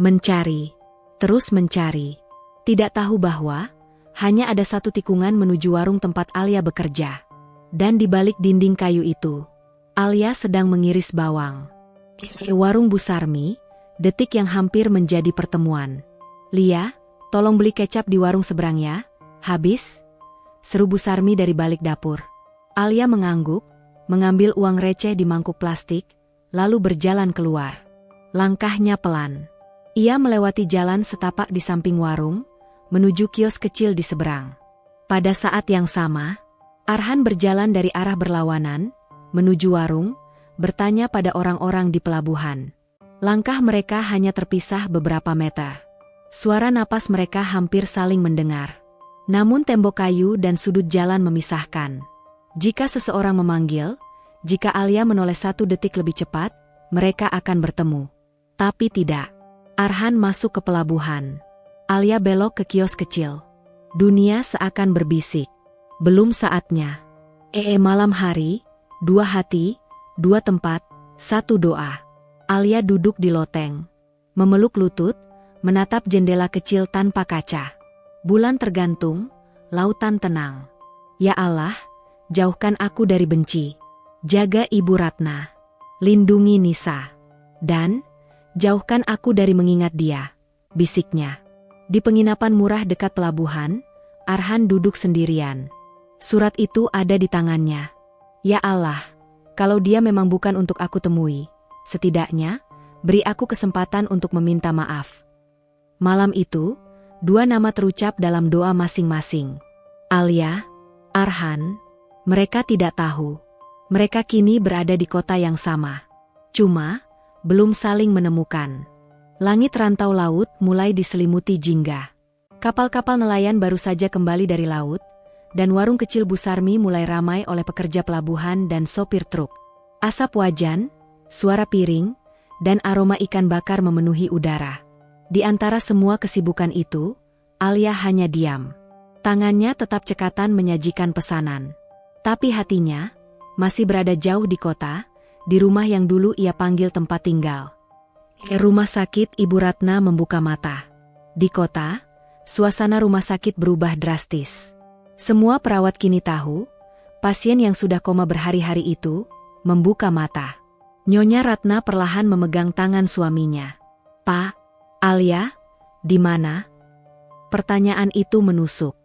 Mencari, terus mencari. Tidak tahu bahwa hanya ada satu tikungan menuju warung tempat Alia bekerja. Dan di balik dinding kayu itu, Alia sedang mengiris bawang. Warung Bu Sarmi, detik yang hampir menjadi pertemuan. Lia, tolong beli kecap di warung seberang ya. Habis? Seru Bu Sarmi dari balik dapur. Alia mengangguk, mengambil uang receh di mangkuk plastik, lalu berjalan keluar. Langkahnya pelan. Ia melewati jalan setapak di samping warung, menuju kios kecil di seberang. Pada saat yang sama, Arhan berjalan dari arah berlawanan, menuju warung, bertanya pada orang-orang di pelabuhan. Langkah mereka hanya terpisah beberapa meter. Suara napas mereka hampir saling mendengar. Namun tembok kayu dan sudut jalan memisahkan. Jika seseorang memanggil, jika Alia menoleh 1 detik lebih cepat, mereka akan bertemu. Tapi tidak. Arhan masuk ke pelabuhan. Alia belok ke kios kecil. Dunia seakan berbisik. Belum saatnya. Malam hari, 2 hati, 2 tempat, 1 doa. Alia duduk di loteng. Memeluk lutut, menatap jendela kecil tanpa kaca. Bulan tergantung, lautan tenang. Ya Allah, jauhkan aku dari benci. Jaga Ibu Ratna. Lindungi Nisa. Dan, jauhkan aku dari mengingat dia, bisiknya. Di penginapan murah dekat pelabuhan, Arhan duduk sendirian. Surat itu ada di tangannya. Ya Allah, kalau dia memang bukan untuk aku temui, setidaknya, beri aku kesempatan untuk meminta maaf. Malam itu, 2 nama terucap dalam doa masing-masing. Alia, Arhan, mereka tidak tahu. Mereka kini berada di kota yang sama. Cuma, belum saling menemukan. Langit rantau laut mulai diselimuti jingga. Kapal-kapal nelayan baru saja kembali dari laut, dan warung kecil Bu Sarmi mulai ramai oleh pekerja pelabuhan dan sopir truk. Asap wajan, suara piring, dan aroma ikan bakar memenuhi udara. Di antara semua kesibukan itu, Alia hanya diam. Tangannya tetap cekatan menyajikan pesanan. Tapi hatinya masih berada jauh di kota, di rumah yang dulu ia panggil tempat tinggal. Rumah sakit Ibu Ratna membuka mata. Di kota, suasana rumah sakit berubah drastis. Semua perawat kini tahu, pasien yang sudah koma berhari-hari itu membuka mata. Nyonya Ratna perlahan memegang tangan suaminya. Pak, Alia, di mana? Pertanyaan itu menusuk.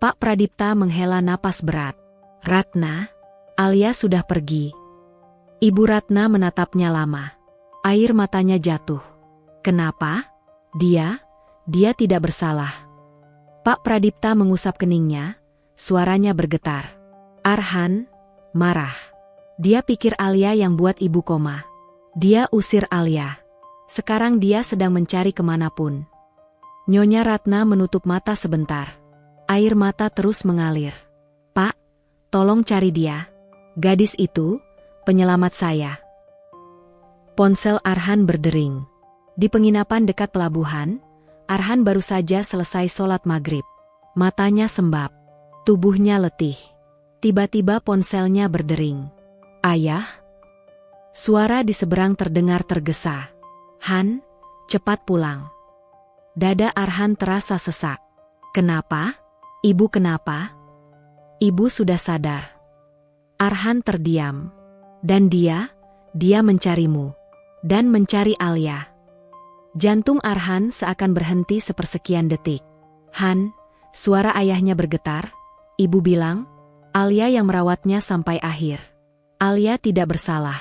Pak Pradipta menghela napas berat. Ratna, Alia sudah pergi. Ibu Ratna menatapnya lama. Air matanya jatuh. Kenapa? Dia tidak bersalah. Pak Pradipta mengusap keningnya, suaranya bergetar. Arhan, marah. Dia pikir Alia yang buat ibu koma. Dia usir Alia. Sekarang dia sedang mencari kemanapun. Nyonya Ratna menutup mata sebentar. Air mata terus mengalir. Pak, tolong cari dia. Gadis itu, penyelamat saya. Ponsel Arhan berdering. Di penginapan dekat pelabuhan, Arhan baru saja selesai sholat maghrib. Matanya sembab. Tubuhnya letih. Tiba-tiba ponselnya berdering. Ayah? Suara di seberang terdengar tergesa. Han, cepat pulang. Dada Arhan terasa sesak. Kenapa? Ibu kenapa? Ibu sudah sadar. Arhan terdiam. Dan dia mencarimu. Dan mencari Alia. Jantung Arhan seakan berhenti sepersekian detik. Han, suara ayahnya bergetar. Ibu bilang, Alia yang merawatnya sampai akhir. Alia tidak bersalah.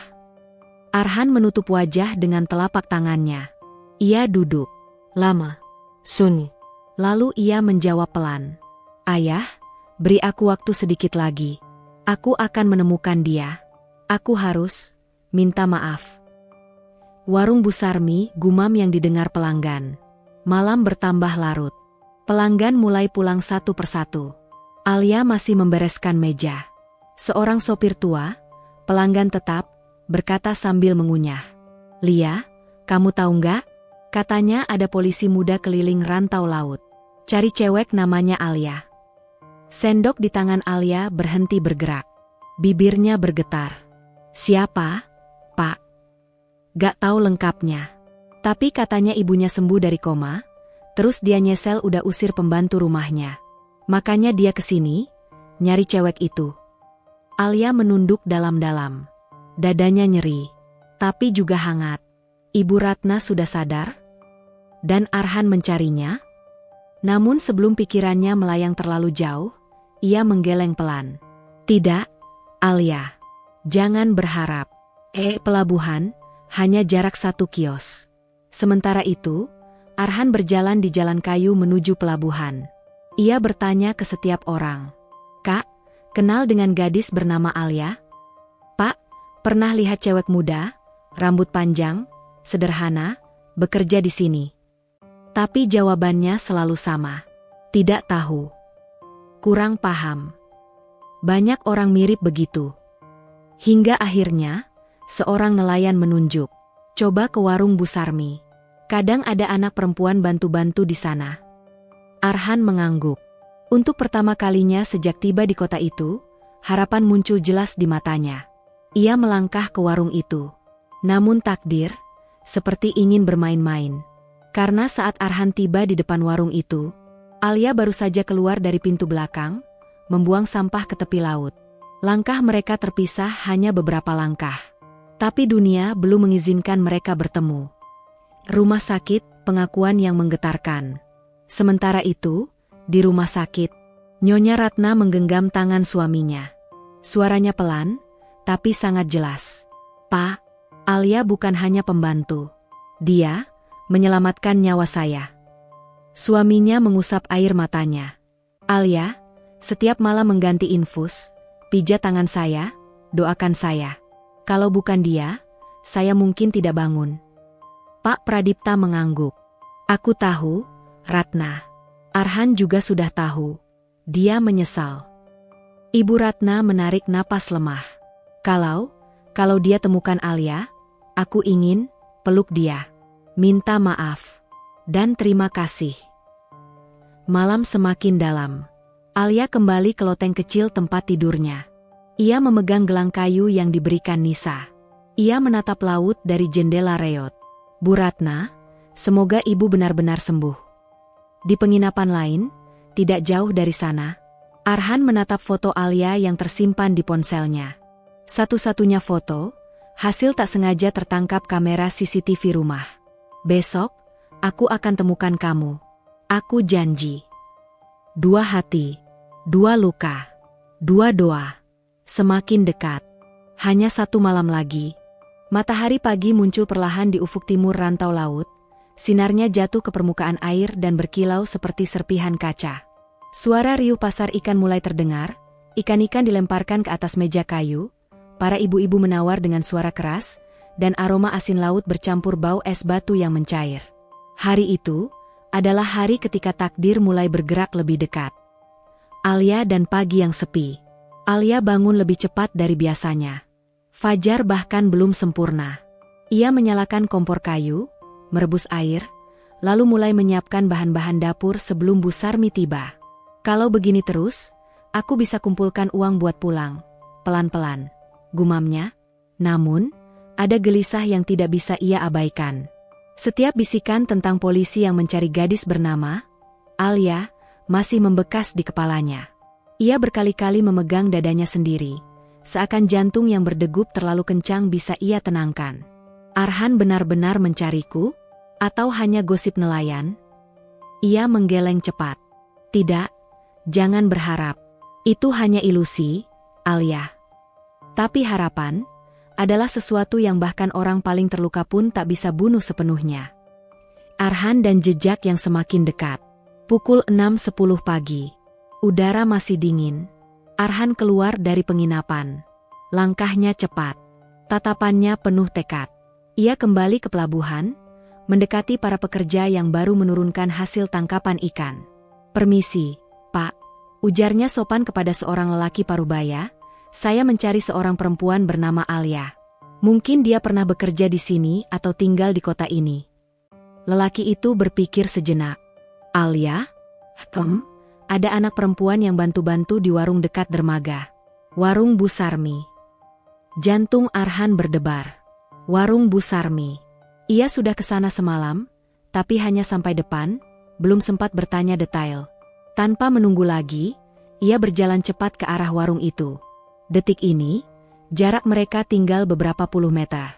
Arhan menutup wajah dengan telapak tangannya. Ia duduk. Lama. Sunyi. Lalu ia menjawab pelan. Ayah, beri aku waktu sedikit lagi. Aku akan menemukan dia. Aku harus minta maaf. Warung Bu Sarmi, gumam yang didengar pelanggan. Malam bertambah larut. Pelanggan mulai pulang satu persatu. Alia masih membereskan meja. Seorang sopir tua, pelanggan tetap, berkata sambil mengunyah. Lia, kamu tahu nggak? Katanya ada polisi muda keliling rantau laut. Cari cewek namanya Alia. Sendok di tangan Alia berhenti bergerak. Bibirnya bergetar. Siapa, Pak? Gak tahu lengkapnya. Tapi katanya ibunya sembuh dari koma, terus dia nyesel udah usir pembantu rumahnya. Makanya dia kesini, nyari cewek itu. Alia menunduk dalam-dalam. Dadanya nyeri, tapi juga hangat. Ibu Ratna sudah sadar? Dan Arhan mencarinya? Namun sebelum pikirannya melayang terlalu jauh, ia menggeleng pelan. Tidak, Alia. Jangan berharap. Pelabuhan, hanya jarak 1 kios. Sementara itu, Arhan berjalan di jalan kayu menuju pelabuhan. Ia bertanya ke setiap orang. Kak, kenal dengan gadis bernama Alia? Pak, pernah lihat cewek muda, rambut panjang, sederhana, bekerja di sini? Tapi jawabannya selalu sama. Tidak tahu. Kurang paham. Banyak orang mirip begitu. Hingga akhirnya, seorang nelayan menunjuk. Coba ke warung Bu Sarmi. Kadang ada anak perempuan bantu-bantu di sana. Arhan mengangguk. Untuk pertama kalinya sejak tiba di kota itu, harapan muncul jelas di matanya. Ia melangkah ke warung itu. Namun takdir, seperti ingin bermain-main. Karena saat Arhan tiba di depan warung itu, Alia baru saja keluar dari pintu belakang, membuang sampah ke tepi laut. Langkah mereka terpisah hanya beberapa langkah. Tapi dunia belum mengizinkan mereka bertemu. Rumah sakit, pengakuan yang menggetarkan. Sementara itu, di rumah sakit, Nyonya Ratna menggenggam tangan suaminya. Suaranya pelan, tapi sangat jelas. Pak, Alia bukan hanya pembantu. Dia menyelamatkan nyawa saya. Suaminya mengusap air matanya. Alia, setiap malam mengganti infus, pijat tangan saya, doakan saya. Kalau bukan dia, saya mungkin tidak bangun. Pak Pradipta mengangguk. Aku tahu, Ratna. Arhan juga sudah tahu. Dia menyesal. Ibu Ratna menarik napas lemah. Kalau dia temukan Alia, aku ingin peluk dia. Minta maaf. Dan terima kasih. Malam semakin dalam. Alia kembali ke loteng kecil tempat tidurnya. Ia memegang gelang kayu yang diberikan Nisa. Ia menatap laut dari jendela reot. Bu Ratna, semoga ibu benar-benar sembuh. Di penginapan lain, tidak jauh dari sana, Arhan menatap foto Alia yang tersimpan di ponselnya. Satu-satunya foto, hasil tak sengaja tertangkap kamera CCTV rumah. Besok, aku akan temukan kamu. Aku janji. 2 hati, 2 luka, 2 doa. Semakin dekat. Hanya 1 malam lagi. Matahari pagi muncul perlahan di ufuk timur rantau laut. Sinarnya jatuh ke permukaan air dan berkilau seperti serpihan kaca. Suara riuh pasar ikan mulai terdengar. Ikan-ikan dilemparkan ke atas meja kayu. para ibu-ibu menawar dengan suara keras, dan aroma asin laut bercampur bau es batu yang mencair. Hari itu adalah hari ketika takdir mulai bergerak lebih dekat. Alia dan pagi yang sepi. Alia bangun lebih cepat dari biasanya. Fajar bahkan belum sempurna. Ia menyalakan kompor kayu, merebus air, lalu mulai menyiapkan bahan-bahan dapur sebelum Bu Sarmi tiba. Kalau begini terus, aku bisa kumpulkan uang buat pulang. Pelan-pelan, gumamnya. Namun, ada gelisah yang tidak bisa ia abaikan. Setiap bisikan tentang polisi yang mencari gadis bernama Alia masih membekas di kepalanya. Ia berkali-kali memegang dadanya sendiri, seakan jantung yang berdegup terlalu kencang bisa ia tenangkan. Arhan benar-benar mencariku? Atau hanya gosip nelayan? Ia menggeleng cepat. Tidak, jangan berharap. Itu hanya ilusi, Alia. Tapi harapan adalah sesuatu yang bahkan orang paling terluka pun tak bisa bunuh sepenuhnya. Arhan dan jejak yang semakin dekat. Pukul 6.10 pagi. Udara masih dingin. Arhan keluar dari penginapan. Langkahnya cepat. Tatapannya penuh tekad. Ia kembali ke pelabuhan, mendekati para pekerja yang baru menurunkan hasil tangkapan ikan. "Permisi, Pak," ujarnya sopan kepada seorang lelaki parubaya. "Saya mencari seorang perempuan bernama Alia. Mungkin dia pernah bekerja di sini atau tinggal di kota ini." Lelaki itu berpikir sejenak. "Alia? Ada anak perempuan yang bantu-bantu di warung dekat dermaga. Warung Bu Sarmi." Jantung Arhan berdebar. Warung Bu Sarmi. Ia sudah ke sana semalam, tapi hanya sampai depan, belum sempat bertanya detail. Tanpa menunggu lagi, ia berjalan cepat ke arah warung itu. Detik ini, jarak mereka tinggal beberapa puluh meter.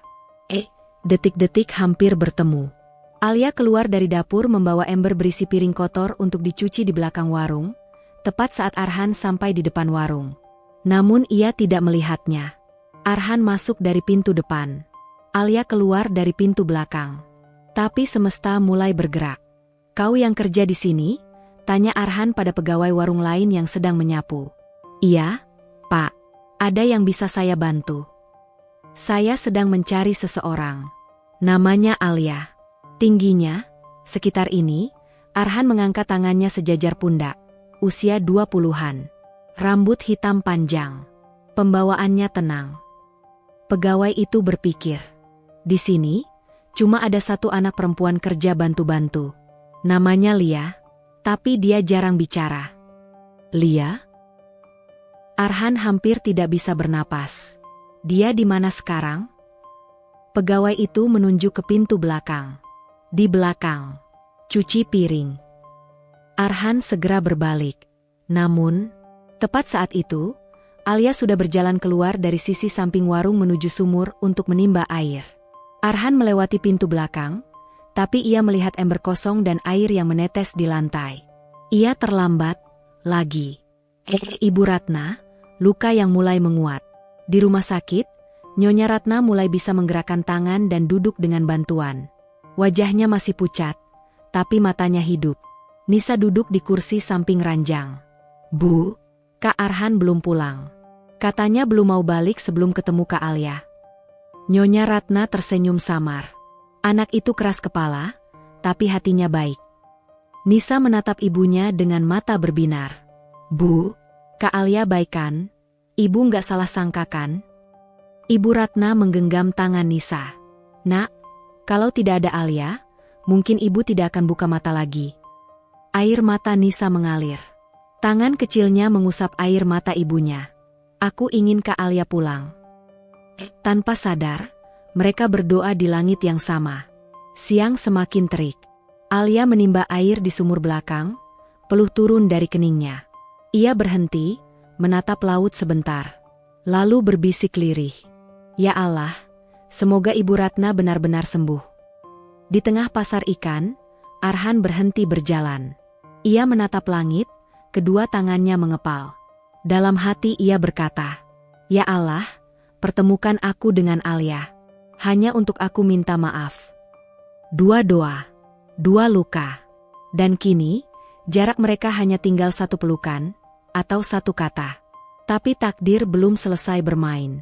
Detik-detik hampir bertemu. Alia keluar dari dapur membawa ember berisi piring kotor untuk dicuci di belakang warung, tepat saat Arhan sampai di depan warung. Namun ia tidak melihatnya. Arhan masuk dari pintu depan. Alia keluar dari pintu belakang. Tapi semesta mulai bergerak. "Kau yang kerja di sini?" tanya Arhan pada pegawai warung lain yang sedang menyapu. "Iya, Pak. Ada yang bisa saya bantu?" "Saya sedang mencari seseorang. Namanya Alia." Tingginya, sekitar ini, Arhan mengangkat tangannya sejajar pundak. Usia 20-an. Rambut hitam panjang. Pembawaannya tenang. Pegawai itu berpikir, di sini, cuma ada satu anak perempuan kerja bantu-bantu. Namanya Lia, tapi dia jarang bicara. "Lia?" Arhan hampir tidak bisa bernapas. "Dia di mana sekarang?" Pegawai itu menunjuk ke pintu belakang. "Di belakang. Cuci piring." Arhan segera berbalik. Namun, tepat saat itu, Alia sudah berjalan keluar dari sisi samping warung menuju sumur untuk menimba air. Arhan melewati pintu belakang, tapi ia melihat ember kosong dan air yang menetes di lantai. Ia terlambat lagi. Ibu Ratna, luka yang mulai menguat. Di rumah sakit, Nyonya Ratna mulai bisa menggerakkan tangan dan duduk dengan bantuan. Wajahnya masih pucat, tapi matanya hidup. Nisa duduk di kursi samping ranjang. "Bu, Kak Arhan belum pulang. Katanya belum mau balik sebelum ketemu Kak Alia." Nyonya Ratna tersenyum samar. Anak itu keras kepala, tapi hatinya baik. Nisa menatap ibunya dengan mata berbinar. "Bu, Kak Alia baik kan? Ibu nggak salah sangka kan?" Ibu Ratna menggenggam tangan Nisa. "Nak, kalau tidak ada Alia, mungkin ibu tidak akan buka mata lagi." Air mata Nisa mengalir. Tangan kecilnya mengusap air mata ibunya. "Aku ingin Kak Alia pulang." Tanpa sadar, mereka berdoa di langit yang sama. Siang semakin terik. Alia menimba air di sumur belakang, peluh turun dari keningnya. Ia berhenti, menatap laut sebentar. Lalu berbisik lirih. "Ya Allah, semoga Ibu Ratna benar-benar sembuh." Di tengah pasar ikan, Arhan berhenti berjalan. Ia menatap langit, kedua tangannya mengepal. Dalam hati ia berkata, "Ya Allah, pertemukan aku dengan Alia. Hanya untuk aku minta maaf." Dua doa, dua luka. Dan kini, jarak mereka hanya tinggal satu pelukan, atau satu kata. Tapi takdir belum selesai bermain.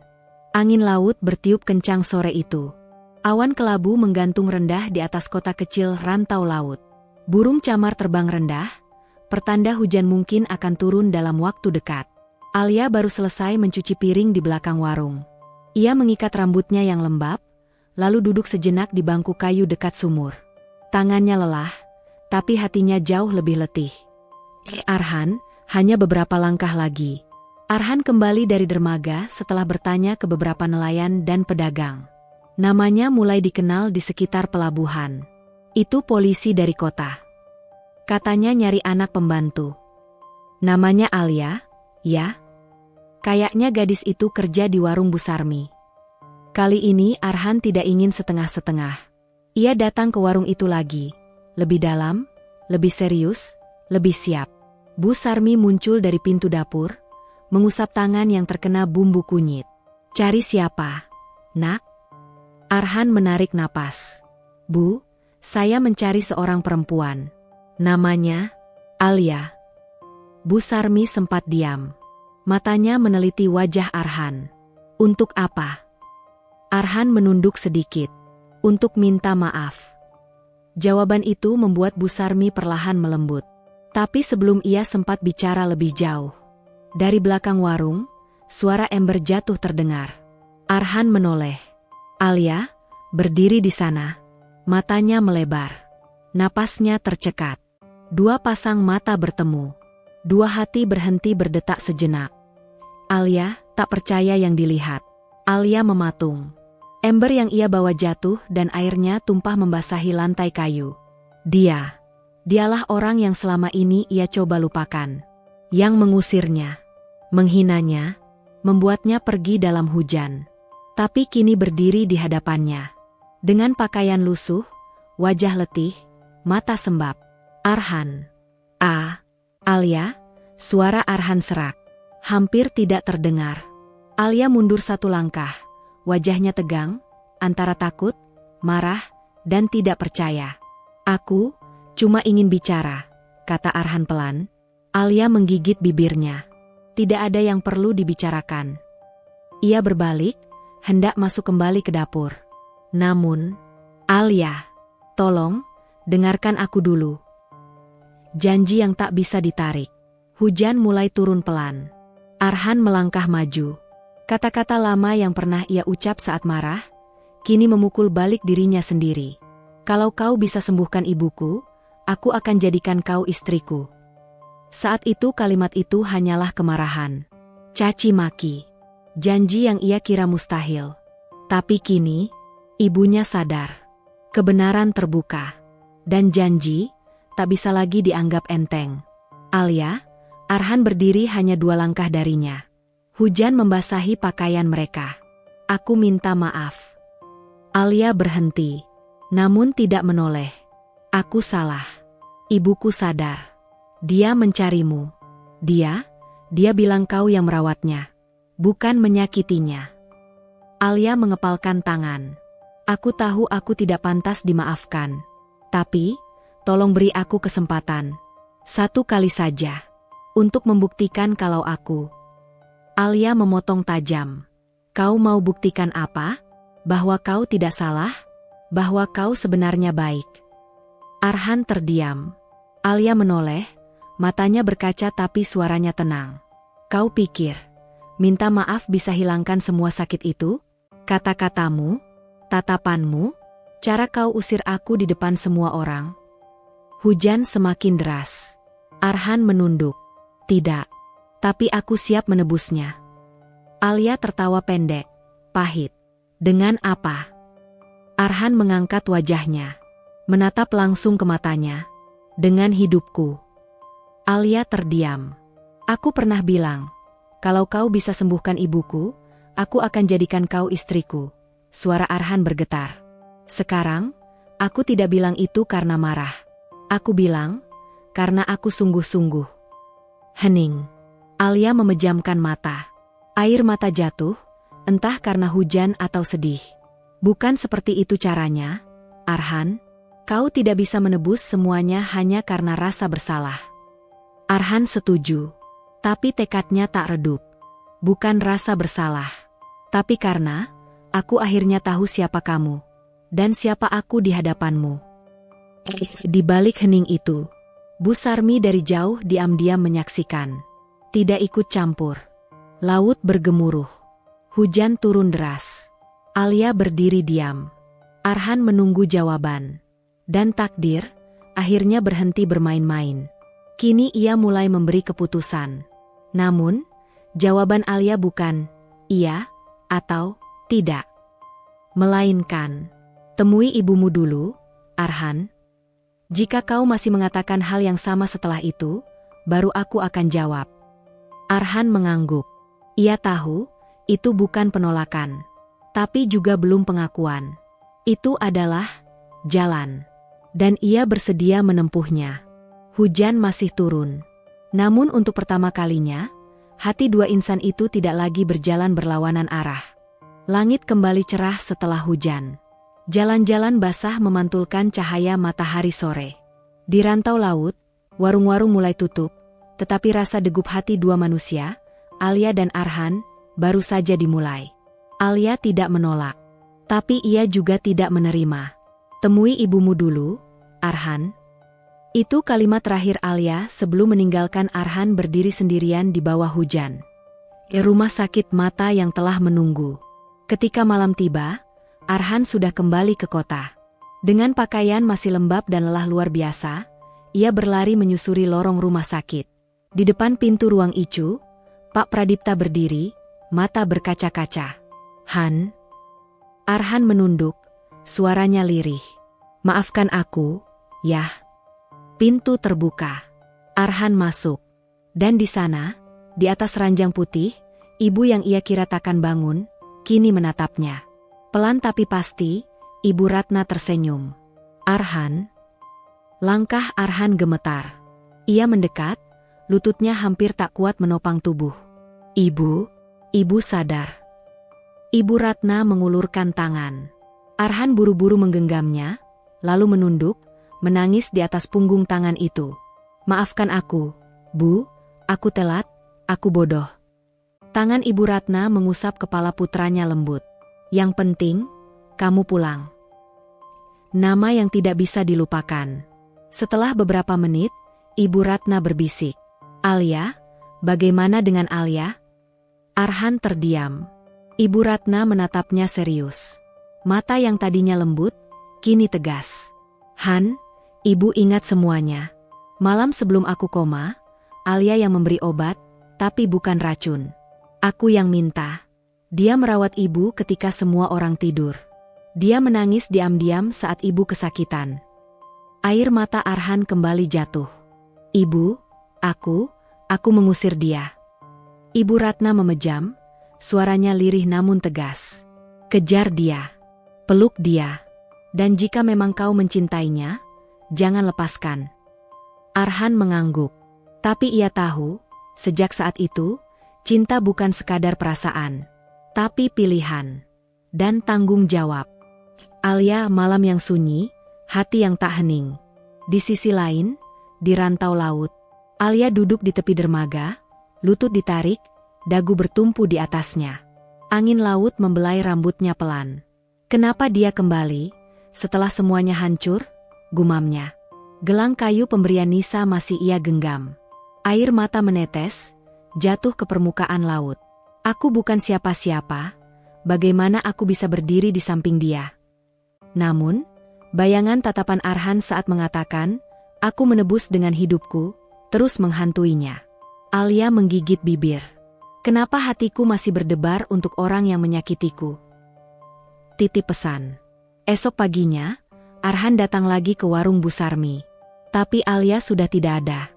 Angin laut bertiup kencang sore itu. Awan kelabu menggantung rendah di atas kota kecil rantau laut. Burung camar terbang rendah, pertanda hujan mungkin akan turun dalam waktu dekat. Alia baru selesai mencuci piring di belakang warung. Ia mengikat rambutnya yang lembab, lalu duduk sejenak di bangku kayu dekat sumur. Tangannya lelah, tapi hatinya jauh lebih letih. Arhan, hanya beberapa langkah lagi. Arhan kembali dari dermaga setelah bertanya ke beberapa nelayan dan pedagang. Namanya mulai dikenal di sekitar pelabuhan. Itu polisi dari kota. Katanya nyari anak pembantu. Namanya Alia, ya? Kayaknya gadis itu kerja di warung Bu Sarmi. Kali ini Arhan tidak ingin setengah-setengah. Ia datang ke warung itu lagi. Lebih dalam, lebih serius, lebih siap. Bu Sarmi muncul dari pintu dapur, mengusap tangan yang terkena bumbu kunyit. Cari siapa, nak? Arhan menarik napas. Bu, saya mencari seorang perempuan. Namanya Alia. Bu Sarmi sempat diam. Matanya meneliti wajah Arhan. Untuk apa? Arhan menunduk sedikit. Untuk minta maaf. Jawaban itu membuat Bu Sarmi perlahan melembut. Tapi sebelum ia sempat bicara lebih jauh, dari belakang warung, suara ember jatuh terdengar. Arhan menoleh. Alia, berdiri di sana. Matanya melebar. Napasnya tercekat. Dua pasang mata bertemu. Dua hati berhenti berdetak sejenak. Alia tak percaya yang dilihat. Alia mematung. Ember yang ia bawa jatuh dan airnya tumpah membasahi lantai kayu. Dialah orang yang selama ini ia coba lupakan. Yang mengusirnya, menghinanya, membuatnya pergi dalam hujan. Tapi kini berdiri di hadapannya. Dengan pakaian lusuh, wajah letih, mata sembab. Arhan. Alia, suara Arhan serak. Hampir tidak terdengar. Alia mundur satu langkah. Wajahnya tegang, antara takut, marah, dan tidak percaya. Aku cuma ingin bicara, kata Arhan pelan. Alia menggigit bibirnya. Tidak ada yang perlu dibicarakan. Ia berbalik, hendak masuk kembali ke dapur. Namun, Alia, tolong, dengarkan aku dulu. Janji yang tak bisa ditarik. Hujan mulai turun pelan. Arhan melangkah maju. Kata-kata lama yang pernah ia ucap saat marah, kini memukul balik dirinya sendiri. Kalau kau bisa sembuhkan ibuku, aku akan jadikan kau istriku. Saat itu kalimat itu hanyalah kemarahan. Caci maki. Janji yang ia kira mustahil. Tapi kini, ibunya sadar. Kebenaran terbuka. Dan janji, tak bisa lagi dianggap enteng. Alia, Arhan berdiri hanya 2 langkah darinya. Hujan membasahi pakaian mereka. Aku minta maaf. Alia berhenti, namun tidak menoleh. Aku salah. Ibuku sadar. Dia mencarimu. Dia bilang kau yang merawatnya, bukan menyakitinya. Alia mengepalkan tangan. Aku tahu aku tidak pantas dimaafkan. Tapi, tolong beri aku kesempatan. 1 kali saja. Untuk membuktikan kalau aku... Alia memotong tajam. Kau mau buktikan apa? Bahwa kau tidak salah? Bahwa kau sebenarnya baik? Arhan terdiam. Alia menoleh, matanya berkaca tapi suaranya tenang. Kau pikir, minta maaf bisa hilangkan semua sakit itu? Kata-katamu, tatapanmu, cara kau usir aku di depan semua orang. Hujan semakin deras. Arhan menunduk. Tidak. Tapi aku siap menebusnya. Alia tertawa pendek, pahit. Dengan apa? Arhan mengangkat wajahnya, menatap langsung ke matanya. Dengan hidupku. Alia terdiam. Aku pernah bilang, kalau kau bisa sembuhkan ibuku, aku akan jadikan kau istriku. Suara Arhan bergetar. Sekarang, aku tidak bilang itu karena marah. Aku bilang, karena aku sungguh-sungguh. Hening. Alia memejamkan mata. Air mata jatuh, entah karena hujan atau sedih. Bukan seperti itu caranya, Arhan. Kau tidak bisa menebus semuanya hanya karena rasa bersalah. Arhan setuju, tapi tekadnya tak redup. Bukan rasa bersalah. Tapi karena aku akhirnya tahu siapa kamu dan siapa aku di hadapanmu. Di balik hening itu, Bu Sarmi dari jauh diam-diam menyaksikan. Tidak ikut campur. Laut bergemuruh. Hujan turun deras. Alia berdiri diam. Arhan menunggu jawaban. Dan takdir akhirnya berhenti bermain-main. Kini ia mulai memberi keputusan. Namun, jawaban Alia bukan iya atau tidak. Melainkan, temui ibumu dulu, Arhan. Jika kau masih mengatakan hal yang sama setelah itu, baru aku akan jawab. Arhan mengangguk. Ia tahu, itu bukan penolakan. Tapi juga belum pengakuan. Itu adalah jalan. Dan ia bersedia menempuhnya. Hujan masih turun. Namun untuk pertama kalinya, hati dua insan itu tidak lagi berjalan berlawanan arah. Langit kembali cerah setelah hujan. Jalan-jalan basah memantulkan cahaya matahari sore. Di rantau laut, warung-warung mulai tutup, tetapi rasa degup hati dua manusia, Alia dan Arhan, baru saja dimulai. Alia tidak menolak, tapi ia juga tidak menerima. Temui ibumu dulu, Arhan. Itu kalimat terakhir Alia sebelum meninggalkan Arhan berdiri sendirian di bawah hujan. Rumah sakit mata yang telah menunggu. Ketika malam tiba, Arhan sudah kembali ke kota. Dengan pakaian masih lembab dan lelah luar biasa, ia berlari menyusuri lorong rumah sakit. Di depan pintu ruang ICU, Pak Pradipta berdiri, mata berkaca-kaca. Han? Arhan menunduk, suaranya lirih. Maafkan aku, Yah. Pintu terbuka. Arhan masuk. Dan di sana, di atas ranjang putih, ibu yang ia kira takkan bangun, kini menatapnya. Pelan tapi pasti, Ibu Ratna tersenyum. Arhan? Langkah Arhan gemetar. Ia mendekat, lututnya hampir tak kuat menopang tubuh. Ibu sadar. Ibu Ratna mengulurkan tangan. Arhan buru-buru menggenggamnya, lalu menunduk, menangis di atas punggung tangan itu. Maafkan aku, Bu, aku telat, aku bodoh. Tangan Ibu Ratna mengusap kepala putranya lembut. Yang penting, kamu pulang. Nama yang tidak bisa dilupakan. Setelah beberapa menit, Ibu Ratna berbisik. Alia, bagaimana dengan Alia? Arhan terdiam. Ibu Ratna menatapnya serius. Mata yang tadinya lembut, kini tegas. Han, Ibu ingat semuanya. Malam sebelum aku koma, Alia yang memberi obat, tapi bukan racun. Aku yang minta. Dia merawat ibu ketika semua orang tidur. Dia menangis diam-diam saat ibu kesakitan. Air mata Arhan kembali jatuh. Ibu, aku mengusir dia. Ibu Ratna memejam, suaranya lirih namun tegas. Kejar dia. Peluk dia. Dan jika memang kau mencintainya, jangan lepaskan. Arhan mengangguk. Tapi ia tahu, sejak saat itu, cinta bukan sekadar perasaan. Tapi pilihan. Dan tanggung jawab. Alia malam yang sunyi, hati yang tak hening. Di sisi lain, di rantau laut, Alia duduk di tepi dermaga, lutut ditarik, dagu bertumpu di atasnya. Angin laut membelai rambutnya pelan. Kenapa dia kembali, setelah semuanya hancur? Gumamnya. Gelang kayu pemberian Nisa masih ia genggam. Air mata menetes, jatuh ke permukaan laut. Aku bukan siapa-siapa, bagaimana aku bisa berdiri di samping dia? Namun, bayangan tatapan Arhan saat mengatakan, aku menebus dengan hidupku, terus menghantuinya. Alia menggigit bibir. Kenapa hatiku masih berdebar untuk orang yang menyakitiku? Titip pesan. Esok paginya, Arhan datang lagi ke warung Bu Sarmi. Tapi Alia sudah tidak ada.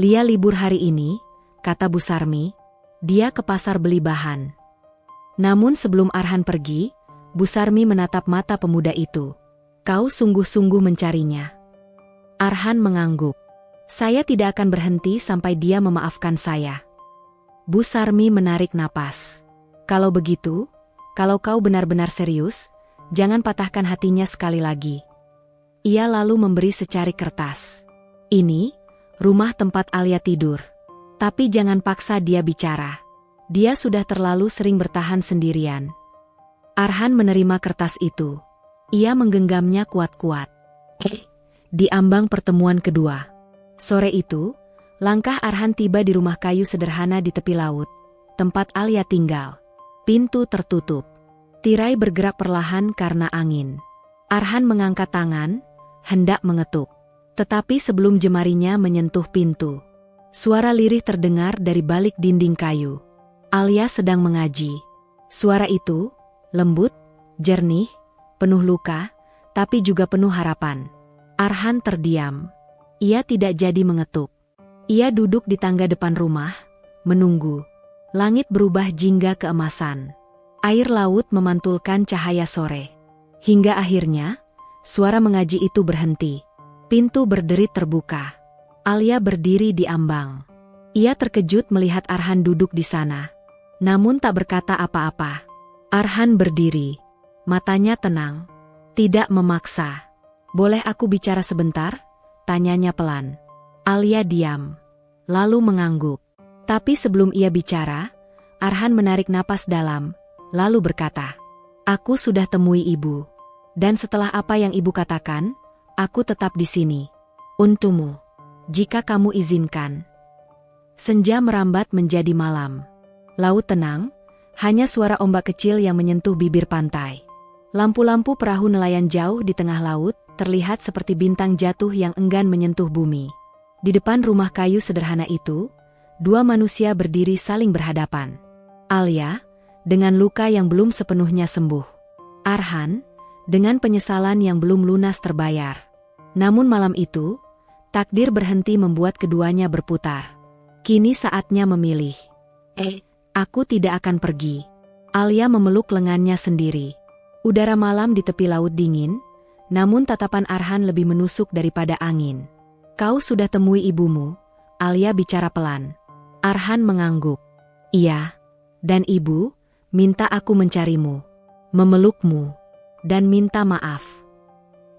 Lia libur hari ini, kata Bu Sarmi. Dia ke pasar beli bahan. Namun sebelum Arhan pergi, Bu Sarmi menatap mata pemuda itu. Kau sungguh-sungguh mencarinya. Arhan mengangguk. Saya tidak akan berhenti sampai dia memaafkan saya. Bu Sarmi menarik napas. Kalau begitu, kalau kau benar-benar serius, jangan patahkan hatinya sekali lagi. Ia lalu memberi secari kertas. Ini, rumah tempat Alia tidur. Tapi jangan paksa dia bicara. Dia sudah terlalu sering bertahan sendirian. Arhan menerima kertas itu. Ia menggenggamnya kuat-kuat. Di ambang pertemuan kedua. Sore itu, langkah Arhan tiba di rumah kayu sederhana di tepi laut, tempat Alia tinggal. Pintu tertutup. Tirai bergerak perlahan karena angin. Arhan mengangkat tangan, hendak mengetuk. Tetapi sebelum jemarinya menyentuh pintu, suara lirih terdengar dari balik dinding kayu. Alia sedang mengaji. Suara itu lembut, jernih, penuh luka, tapi juga penuh harapan. Arhan terdiam. Ia tidak jadi mengetuk. Ia duduk di tangga depan rumah, menunggu. Langit berubah jingga keemasan. Air laut memantulkan cahaya sore. Hingga akhirnya, suara mengaji itu berhenti. Pintu berderit terbuka. Alia berdiri di ambang. Ia terkejut melihat Arhan duduk di sana. Namun tak berkata apa-apa. Arhan berdiri. Matanya tenang. Tidak memaksa. "Boleh aku bicara sebentar?" tanyanya pelan. Alia diam. Lalu mengangguk. Tapi sebelum ia bicara, Arhan menarik napas dalam, lalu berkata, "Aku sudah temui ibu. Dan setelah apa yang ibu katakan, aku tetap di sini. Untukmu. Jika kamu izinkan." Senja merambat menjadi malam. Laut tenang, hanya suara ombak kecil yang menyentuh bibir pantai. Lampu-lampu perahu nelayan jauh di tengah laut terlihat seperti bintang jatuh yang enggan menyentuh bumi. Di depan rumah kayu sederhana itu, dua manusia berdiri saling berhadapan. Alia, dengan luka yang belum sepenuhnya sembuh. Arhan, dengan penyesalan yang belum lunas terbayar. Namun malam itu, takdir berhenti membuat keduanya berputar. Kini saatnya memilih. Aku tidak akan pergi." Alia memeluk lengannya sendiri. Udara malam di tepi laut dingin, namun tatapan Arhan lebih menusuk daripada angin. "Kau sudah temui ibumu?" Alia bicara pelan. Arhan mengangguk. "Iya. Dan ibu minta aku mencarimu, memelukmu, dan minta maaf."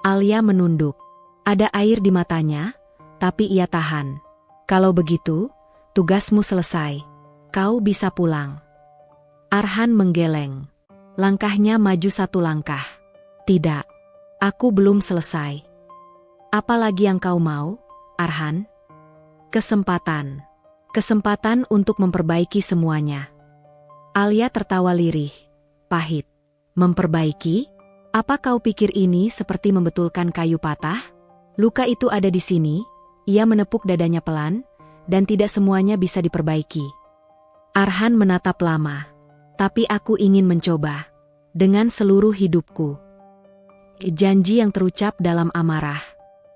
Alia menunduk. Ada air di matanya, tapi ia tahan. "Kalau begitu, tugasmu selesai. Kau bisa pulang." Arhan menggeleng. Langkahnya maju satu langkah. "Tidak. Aku belum selesai." "Apa lagi yang kau mau, Arhan?" "Kesempatan. Kesempatan untuk memperbaiki semuanya." Alia tertawa lirih. Pahit. "Memperbaiki? Apa kau pikir ini seperti membetulkan kayu patah? Luka itu ada di sini." Ia menepuk dadanya pelan, "dan tidak semuanya bisa diperbaiki." Arhan menatap lama. "Tapi aku ingin mencoba. Dengan seluruh hidupku." Janji yang terucap dalam amarah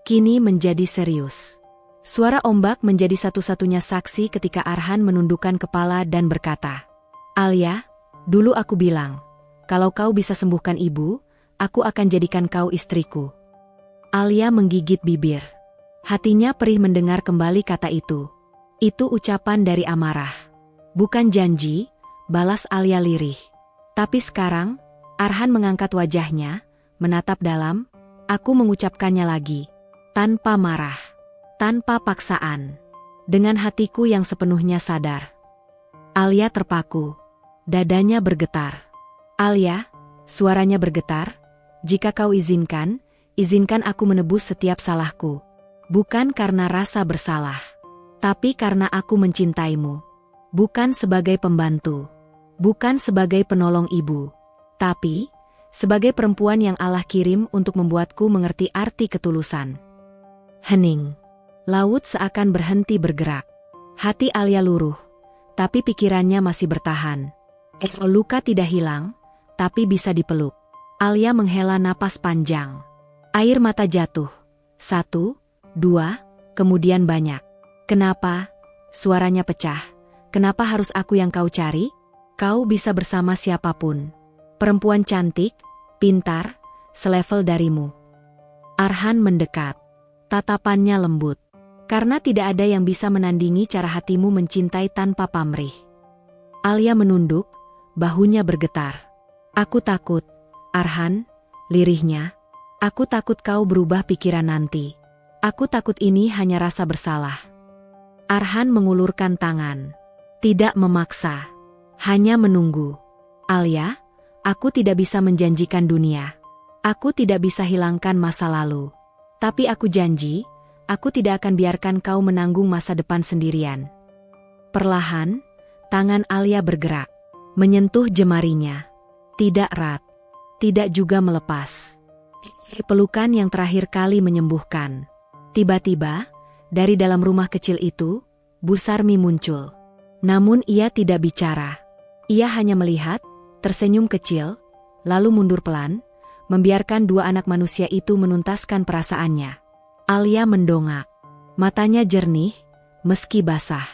kini menjadi serius. Suara ombak menjadi satu-satunya saksi ketika Arhan menundukkan kepala dan berkata, "Alia, dulu aku bilang, kalau kau bisa sembuhkan ibu, aku akan jadikan kau istriku." Alia menggigit bibir. Hatinya perih mendengar kembali kata itu. Itu ucapan dari amarah. "Bukan janji," balas Alia lirih. Tapi sekarang, Arhan mengangkat wajahnya, menatap dalam, "Aku mengucapkannya lagi. Tanpa marah. Tanpa paksaan. Dengan hatiku yang sepenuhnya sadar." Alia terpaku. Dadanya bergetar. "Alia," suaranya bergetar, "jika kau izinkan, izinkan aku menebus setiap salahku. Bukan karena rasa bersalah, tapi karena aku mencintaimu. Bukan sebagai pembantu, bukan sebagai penolong ibu, tapi sebagai perempuan yang Allah kirim untuk membuatku mengerti arti ketulusan." Hening. Laut seakan berhenti bergerak. Hati Alia luruh, tapi pikirannya masih bertahan. Luka tidak hilang, tapi bisa dipeluk. Alia menghela napas panjang. Air mata jatuh. 1, 2, kemudian banyak. "Kenapa?" Suaranya pecah. "Kenapa harus aku yang kau cari? Kau bisa bersama siapapun. Perempuan cantik, pintar, selevel darimu." Arhan mendekat. Tatapannya lembut. "Karena tidak ada yang bisa menandingi cara hatimu mencintai tanpa pamrih." Alia menunduk, bahunya bergetar. "Aku takut, Arhan," lirihnya. "Aku takut kau berubah pikiran nanti. Aku takut ini hanya rasa bersalah." Arhan mengulurkan tangan. Tidak memaksa, hanya menunggu. "Alia, Aku tidak bisa menjanjikan dunia. Aku tidak bisa hilangkan masa lalu. Tapi aku janji, aku tidak akan biarkan kau menanggung masa depan sendirian. Perlahan, tangan Alia bergerak, menyentuh jemarinya. Tidak erat, tidak juga melepas. Pelukan yang terakhir kali menyembuhkan. Tiba-tiba, dari dalam rumah kecil itu, Bu Sarmi muncul. Namun ia tidak bicara. Ia hanya melihat, tersenyum kecil, lalu mundur pelan, membiarkan dua anak manusia itu menuntaskan perasaannya. Alia mendongak. Matanya jernih, meski basah.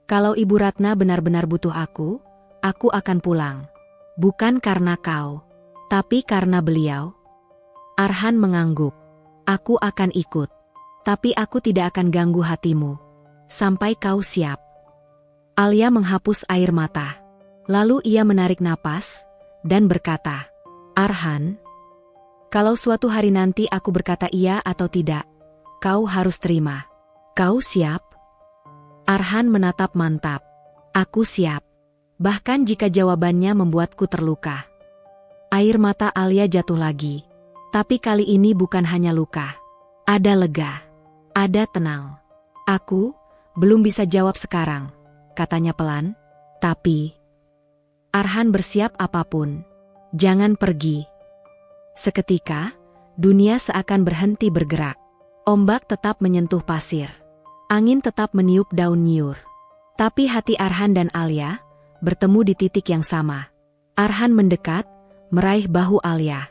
Kalau Ibu Ratna benar-benar butuh aku akan pulang. Bukan karena kau, tapi karena beliau. Arhan mengangguk. Aku akan ikut. Tapi aku tidak akan ganggu hatimu. Sampai kau siap. Alia menghapus air mata. Lalu ia menarik napas, dan berkata, Arhan, kalau suatu hari nanti aku berkata iya atau tidak, kau harus terima. Kau siap? Arhan menatap mantap. Aku siap. Bahkan jika jawabannya membuatku terluka. Air mata Alia jatuh lagi. Tapi kali ini bukan hanya luka. Ada lega. Ada tenang. Aku belum bisa jawab sekarang, katanya pelan. Tapi Arhan bersiap apapun. Jangan pergi. Seketika, dunia seakan berhenti bergerak. Ombak tetap menyentuh pasir. Angin tetap meniup daun nyiur. Tapi hati Arhan dan Alia bertemu di titik yang sama. Arhan mendekat, meraih bahu Alia.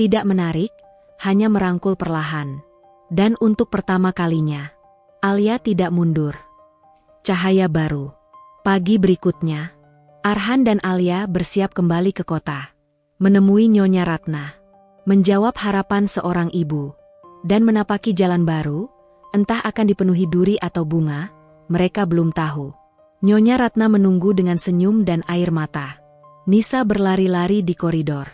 Tidak menarik, hanya merangkul perlahan. Dan untuk pertama kalinya, Alia tidak mundur. Cahaya baru. Pagi berikutnya, Arhan dan Alia bersiap kembali ke kota. Menemui Nyonya Ratna. Menjawab harapan seorang ibu. Dan menapaki jalan baru, entah akan dipenuhi duri atau bunga, mereka belum tahu. Nyonya Ratna menunggu dengan senyum dan air mata. Nisa berlari-lari di koridor.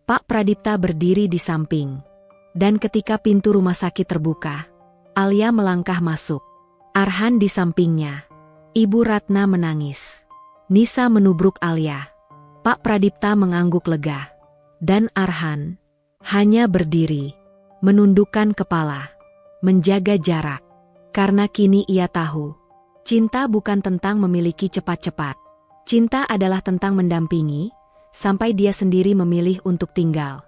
Pak Pradipta berdiri di samping. Dan ketika pintu rumah sakit terbuka, Alia melangkah masuk. Arhan di sampingnya. Ibu Ratna menangis. Nisa menubruk Alia. Pak Pradipta mengangguk lega. Dan Arhan hanya berdiri, menundukkan kepala, menjaga jarak. Karena kini ia tahu, cinta bukan tentang memiliki cepat-cepat. Cinta adalah tentang mendampingi, sampai dia sendiri memilih untuk tinggal.